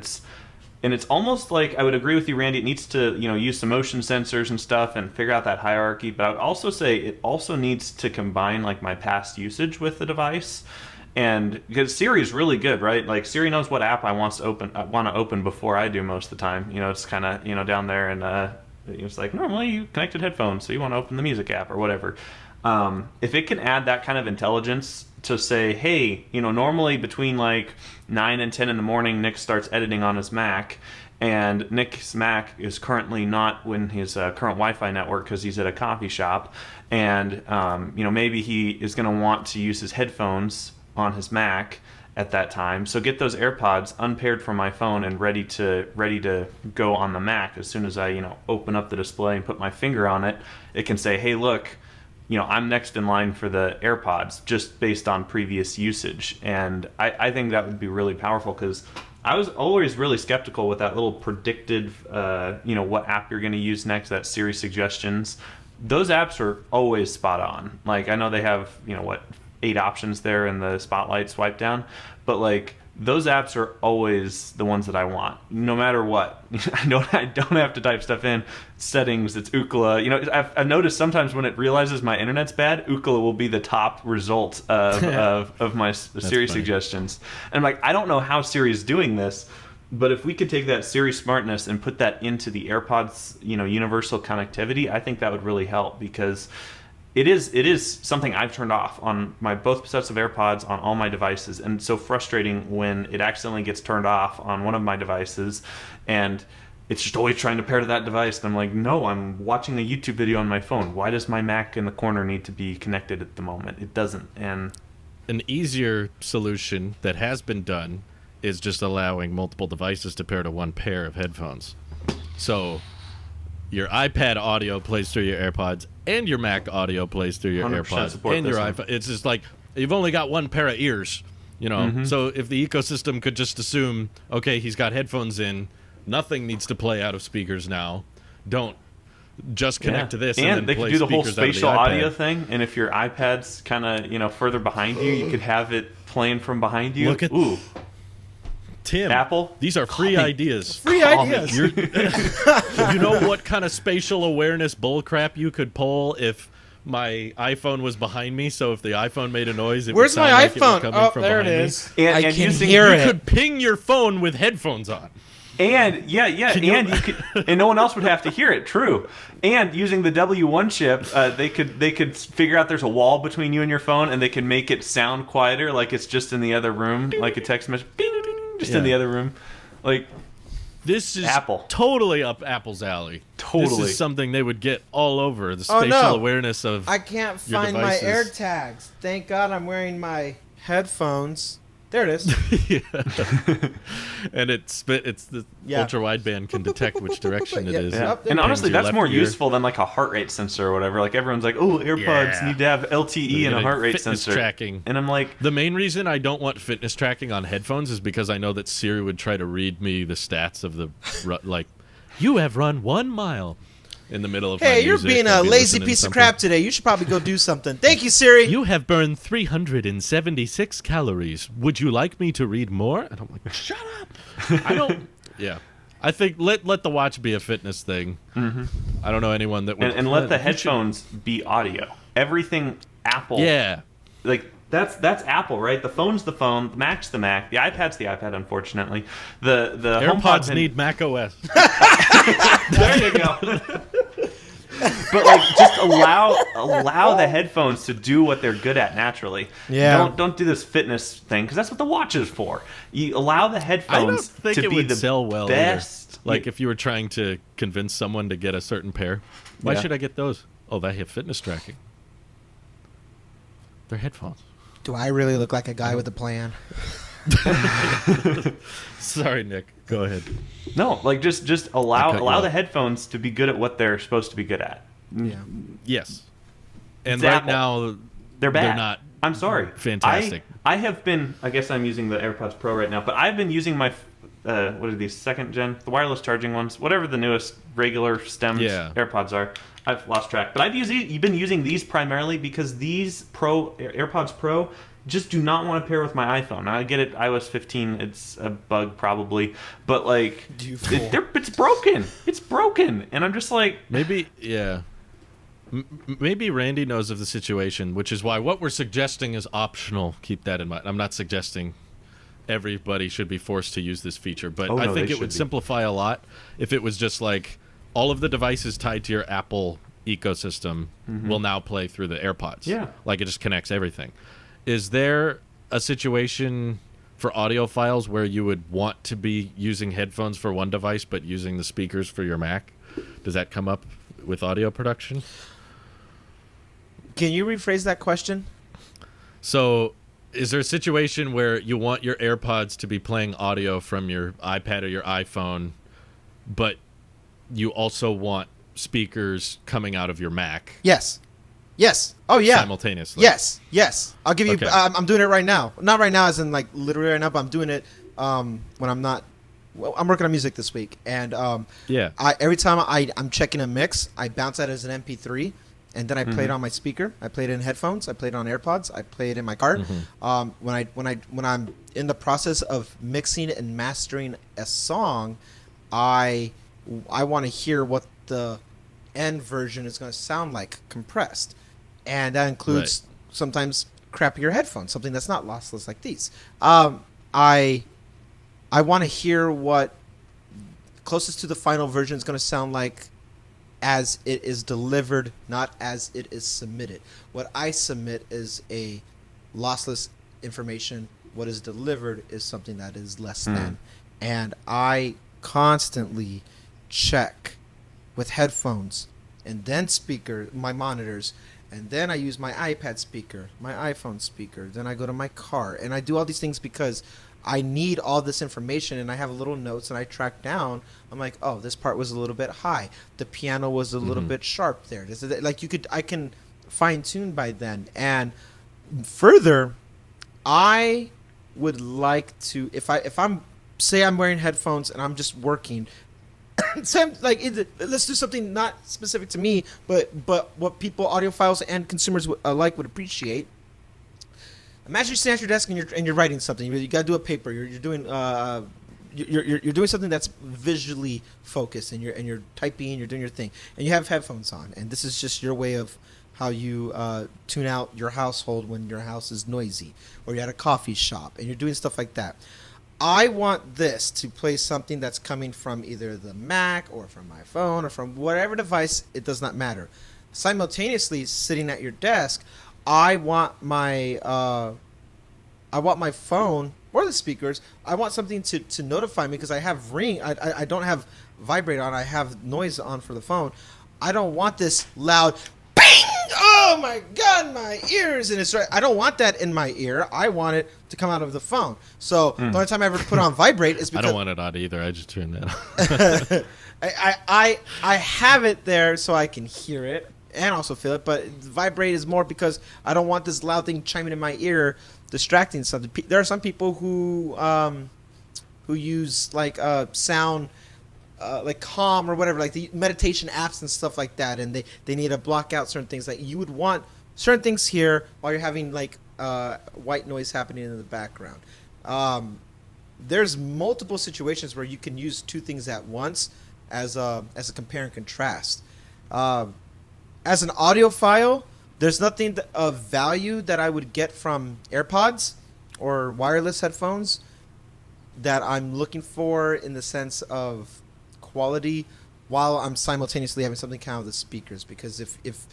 it's almost like, I would agree with you, Randy, it needs to, use some motion sensors and stuff and figure out that hierarchy. But I would also say it also needs to combine like my past usage with the device. And because Siri is really good, right? Like Siri knows what app I want to open before I do most of the time. It's kind of, down there, and it's like, normally you connected headphones, so you want to open the music app or whatever. If it can add that kind of intelligence to say, hey, normally between like 9 and 10 in the morning, Nick starts editing on his Mac, and Nick's Mac is currently not in his current Wi-Fi network because he's at a coffee shop, and maybe he is going to want to use his headphones on his Mac at that time. So get those AirPods unpaired from my phone and ready to go on the Mac. As soon as I open up the display and put my finger on it, it can say, hey, look, I'm next in line for the AirPods, just based on previous usage. And I think that would be really powerful, because I was always really skeptical with that little predicted, what app you're going to use next, that Siri suggestions. those apps are always spot on. Like, I know they have, 8 options there in the spotlight swipe down, but like those apps are always the ones that I want, no matter what. I don't have to type stuff in. Settings, it's Ookla. I've noticed sometimes when it realizes my internet's bad, Ookla will be the top result of my Siri suggestions. And I'm like, I don't know how Siri is doing this, but if we could take that Siri smartness and put that into the AirPods, universal connectivity, I think that would really help, because it is something I've turned off on my both sets of AirPods on all my devices, and it's so frustrating when it accidentally gets turned off on one of my devices, and it's just always trying to pair to that device. And I'm like, no, I'm watching a YouTube video on my phone. Why does my Mac in the corner need to be connected at the moment? It doesn't. And an easier solution that has been done is just allowing multiple devices to pair to one pair of headphones. So your iPad audio plays through your AirPods, and your Mac audio plays through your AirPods, and your iPhone. It's just like you've only got one pair of ears, So if the ecosystem could just assume, okay, he's got headphones in, nothing needs to play out of speakers now. Don't just connect to this, and then they play could do the whole speakers out of the spatial iPad. audio thing. And if your iPad's kind of further behind you, you could have it playing from behind you. Look at Tim, Apple, these are free ideas. Free ideas. You know what kind of spatial awareness bullcrap you could pull if my iPhone was behind me? So if the iPhone made a noise, it Where's would sound my like iPhone? it was coming from There it behind is. me. And I can using- hear You it. could ping your phone with headphones on. And you could, and no one else would have to hear it. True. And using the W1 chip, they could figure out there's a wall between you and your phone, and they can make it sound quieter, like it's just in the other room, like a text message, just in the other room, like. This is Apple. totally up Apple's alley. Totally. This is something they would get all over, the Oh, spatial no. awareness of I can't your find my devices. AirTags. Thank God I'm wearing my headphones. There it is. And it's the ultra-wideband can detect which direction it is. Yeah. It And honestly, pings your that's more left ear. useful than like a heart rate sensor or whatever. Like everyone's like, oh, AirPods Yeah. need to have LTE and a heart rate Fitness sensor. tracking. And I'm like, The main reason I don't want fitness tracking on headphones is because I know that Siri would try to read me the stats of the like, you have run 1 mile in the middle of my Hey, you're music. being I'd a be lazy listening piece to of something. crap today. You should probably go do something. Thank you, Siri. You have burned 376 calories. Would you like me to read more? And I'm like, shut up. I don't. Yeah. I think let the watch be a fitness thing. Mm-hmm. I don't know anyone that would. and let the headphones be audio. Everything Apple. Yeah. Like that's Apple, right? The phone's the phone, the Mac's the Mac, the iPad's the iPad. Unfortunately, the AirPods HomePod need Mac OS. There you go. But like, just allow the headphones to do what they're good at naturally. Yeah. Don't do this fitness thing, because that's what the watch is for. You allow the I don't headphones think to it be would the sell well best. either. Like if you were trying to convince someone to get a certain pair, why Yeah. should I get those? Oh, they have fitness tracking. They're headphones. Do I really look like a guy with a plan? Sorry, Nick. Go ahead. No, like just I cut allow you off. the headphones to be good at what they're supposed to be good at. Yeah. Yes. And It's right Apple. now, They're bad. They're not. I'm sorry. Fantastic. I have been. I guess I'm using the AirPods Pro right now, but I've been using my. What are these? Second gen, the wireless charging ones, whatever the newest regular stemmed Yeah. AirPods are. I've lost track, but you've been using these primarily because these AirPods Pro just do not want to pair with my iPhone. Now, I get it, iOS 15, it's a bug probably, but like, it's broken. It's broken, and I'm just like, maybe, yeah. Maybe Randy knows of the situation, which is why what we're suggesting is optional. Keep that in mind. I'm not suggesting everybody should be forced to use this feature, but Oh, I no, think they it would should be. simplify a lot if it was just like all of the devices tied to your Apple ecosystem will now play through the AirPods. Yeah. Like it just connects everything. Is there a situation for audiophiles where you would want to be using headphones for one device but using the speakers for your Mac? Does that come up with audio production? Can you rephrase that question? So, is there a situation where you want your AirPods to be playing audio from your iPad or your iPhone, but you also want speakers coming out of your Mac Yes. Yes. Oh, yeah. simultaneously? Yes. Yes. I'll give you. Okay. I'm doing it right now. Not right now, as in like literally right now. But I'm doing it when I'm not. Well, I'm working on music this week, and Yeah. every time I'm checking a mix, I bounce that as an MP3, and then I play it on my speaker. I play it in headphones. I play it on AirPods. I play it in my car. When I'm in the process of mixing and mastering a song, I want to hear what the end version is going to sound like compressed, and that includes sometimes crappier headphones, something that's not lossless like these. I want to hear what closest to the final version is going to sound like as it is delivered, not as it is submitted. What I submit is a lossless information. What is delivered is something that is less than. And I constantly check with headphones and then my monitors, and then I use my iPad speaker, my iPhone speaker, then I go to my car, and I do all these things because I need all this information, and I have little notes, and I track down. I'm like, oh, this part was a little bit high. The piano was a little bit sharp there. Like I can fine tune by then. And further, I would like to, if I'm wearing headphones and I'm just working. Let's do something not specific to me, but what people, audiophiles and consumers would appreciate. Imagine you're sitting at your desk and you're writing something. You got to do a paper. You're doing you're doing something that's visually focused, and you're typing. You're doing your thing, and you have headphones on. And this is just your way of how you tune out your household when your house is noisy, or you're at a coffee shop and you're doing stuff like that. I want this to play something that's coming from either the Mac or from my phone or from whatever device. It does not matter. Simultaneously, sitting at your desk, I want my phone or the speakers. I want something to notify me because I have ring. I don't have vibrate on. I have noise on for the phone. I don't want this loud bang. Oh my God, my ears! And it's right. I don't want that in my ear. I want it to come out of the phone. So the only time I ever put on vibrate is because I don't want it on either. I just turn that on. I have it there so I can hear it and also feel it, but vibrate is more because I don't want this loud thing chiming in my ear, distracting something. There are some people who use like sound, like Calm or whatever, like the meditation apps and stuff like that, and they need to block out certain things. Like you would want certain things here while you're having like white noise happening in the background. There's multiple situations where you can use two things at once as a compare and contrast. As an audiophile, there's nothing of value that I would get from AirPods or wireless headphones that I'm looking for in the sense of quality while I'm simultaneously having something kind of the speakers. Because if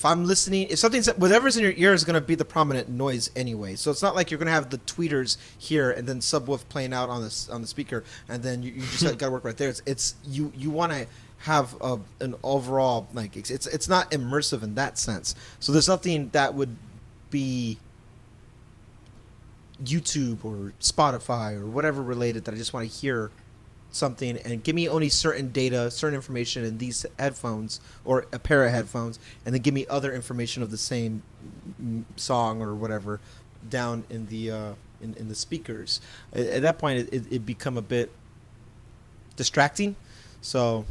I'm listening, if something's, whatever's in your ear is going to be the prominent noise anyway. So it's not like you're going to have the tweeters here and then subwoof playing out on the speaker, and then you just got to work right there. It's you want to have an overall, like, it's not immersive in that sense. So there's nothing that would be YouTube or Spotify or whatever related that I just want to hear something and give me only certain data, certain information in these headphones or a pair of headphones, and then give me other information of the same song or whatever down in the in the speakers. At that point, it become a bit distracting. So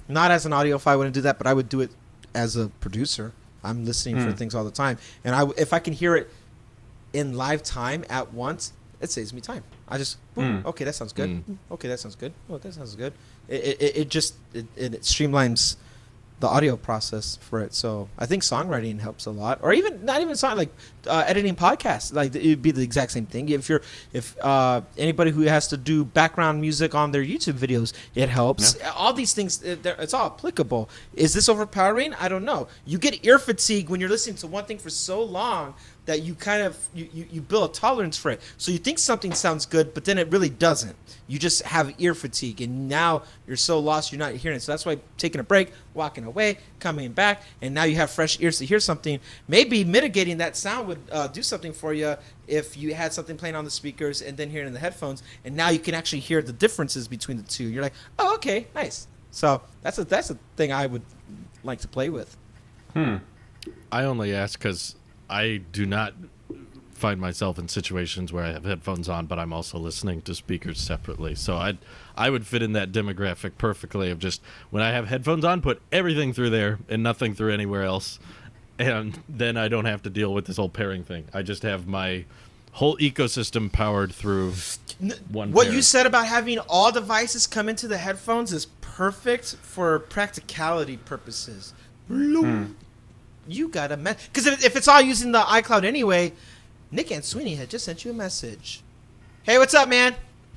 not as an audiophile, I wouldn't do that, but I would do it as a producer. I'm listening for things all the time, and if I can hear it in live time at once, it saves me time. I just okay, that sounds good. Okay, that sounds good. Oh, that sounds good. It streamlines the audio process for it. So I think songwriting helps a lot, or even not even song, like editing podcasts. Like it'd be the exact same thing. If anybody who has to do background music on their YouTube videos, it helps. Yeah. All these things, it's all applicable. Is this overpowering? I don't know. You get ear fatigue when you're listening to one thing for so long that you kind of you build a tolerance for it. So you think something sounds good, but then it really doesn't. You just have ear fatigue, and now you're so lost you're not hearing it. So that's why taking a break, walking away, coming back, and now you have fresh ears to hear something. Maybe mitigating that sound would do something for you if you had something playing on the speakers and then hearing in the headphones, and now you can actually hear the differences between the two. You're like, oh, okay, nice. So that's a thing I would like to play with. I only ask because I do not find myself in situations where I have headphones on, but I'm also listening to speakers separately. So I would fit in that demographic perfectly of just when I have headphones on, put everything through there and nothing through anywhere else. And then I don't have to deal with this whole pairing thing. I just have my whole ecosystem powered through one What pair. you said about having all devices come into the headphones is perfect for practicality purposes. You got a mess. Because if it's all using the iCloud anyway, Nick and Sweeney had just sent you a message. Hey, what's up, man?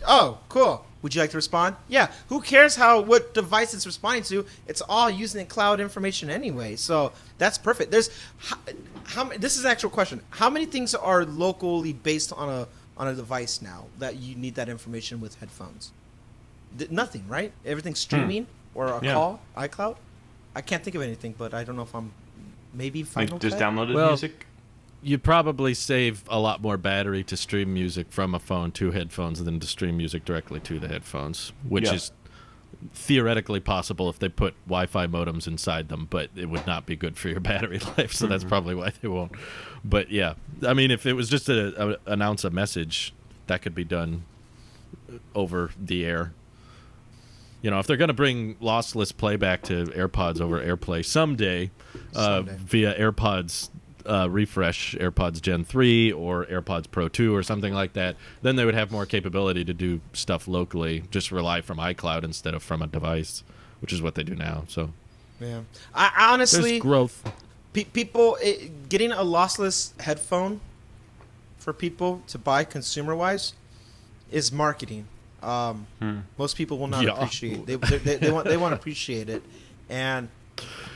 Oh, cool. Would you like to respond? Yeah. Who cares what device it's responding to? It's all using cloud information anyway. So that's perfect. There's this is an actual question. How many things are locally based on a device now that you need that information with headphones? Nothing, right? Everything's streaming or a call, iCloud. I can't think of anything, but I don't know if I'm maybe Final Just Cut? downloaded Well, music. You probably save a lot more battery to stream music from a phone to headphones than to stream music directly to the headphones, which is theoretically possible if they put Wi-Fi modems inside them, but it would not be good for your battery life, so that's probably why they won't. But yeah, I mean, if it was just to announce a message, that could be done over the air. You know, if they're going to bring lossless playback to AirPods over AirPlay someday. Via AirPods refresh, AirPods Gen 3 or AirPods Pro 2 or something like that, then they would have more capability to do stuff locally, just rely from iCloud instead of from a device, which is what they do now. So Yeah. I honestly... there's growth. People getting a lossless headphone for people to buy consumer-wise is marketing. Most people will not appreciate. They want to appreciate it, and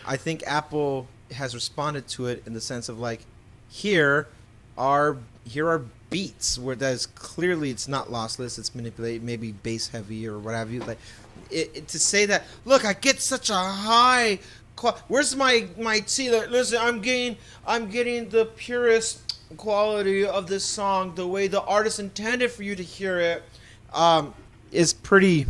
I think Apple has responded to it in the sense of like, here are beats where that is clearly it's not lossless, it's manipulated, maybe bass heavy or what have you. Like to say that, look, I get such a high. Where's my T? Listen, I'm getting the purest quality of this song, the way the artist intended for you to hear it. Is pretty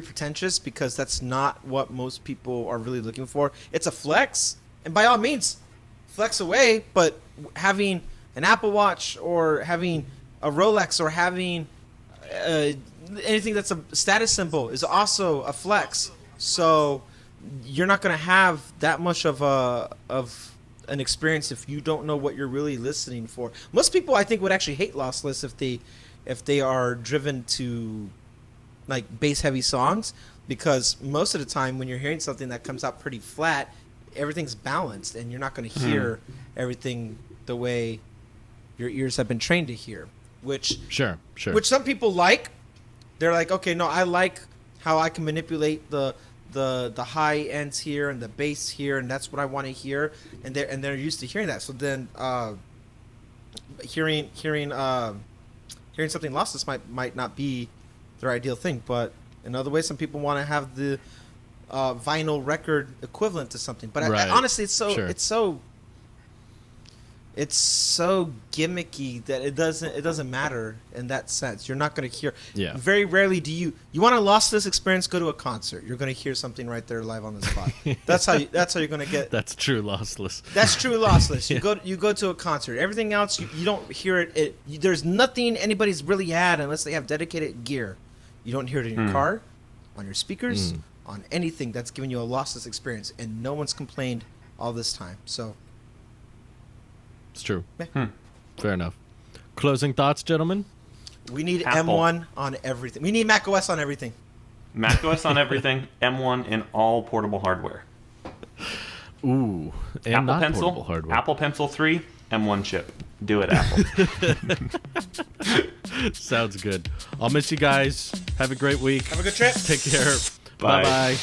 pretentious because that's not what most people are really looking for. It's a flex, and by all means, flex away. But having an Apple Watch or having a Rolex or having anything that's a status symbol is also a flex. So you're not going to have that much of an experience if you don't know what you're really listening for. Most people, I think, would actually hate lossless if they are driven to like bass heavy songs, because most of the time when you're hearing something that comes out pretty flat, everything's balanced and you're not going to hear everything the way your ears have been trained to hear, which some people like. They're like, okay, no, I like how I can manipulate the high ends here and the bass here, and that's what I want to hear, and they're used to hearing that. So then hearing something lossless might not be their ideal thing, but in other ways, some people want to have the vinyl record equivalent to something. But I honestly, it's so gimmicky that it doesn't matter in that sense. You're not going to hear. Yeah. Very rarely do you want a lossless experience. Go to a concert. You're going to hear something right there live on the spot. That's how you're going to get. That's true lossless. That's true lossless. You go to a concert. Everything else you don't hear it. There's nothing anybody's really had unless they have dedicated gear. You don't hear it in your car, on your speakers, on anything that's giving you a lossless experience, and no one's complained all this time. So. It's true. Yeah. Fair enough. Closing thoughts, gentlemen? We need Apple. M1 on everything. We need macOS on everything. macOS on everything, M1 in all portable hardware. Ooh, and Apple not Pencil, portable hardware. Apple Pencil 3, M1 chip. Do it, Apple. Sounds good. I'll miss you guys. Have a great week. Have a good trip. Take care. Bye. Bye-bye.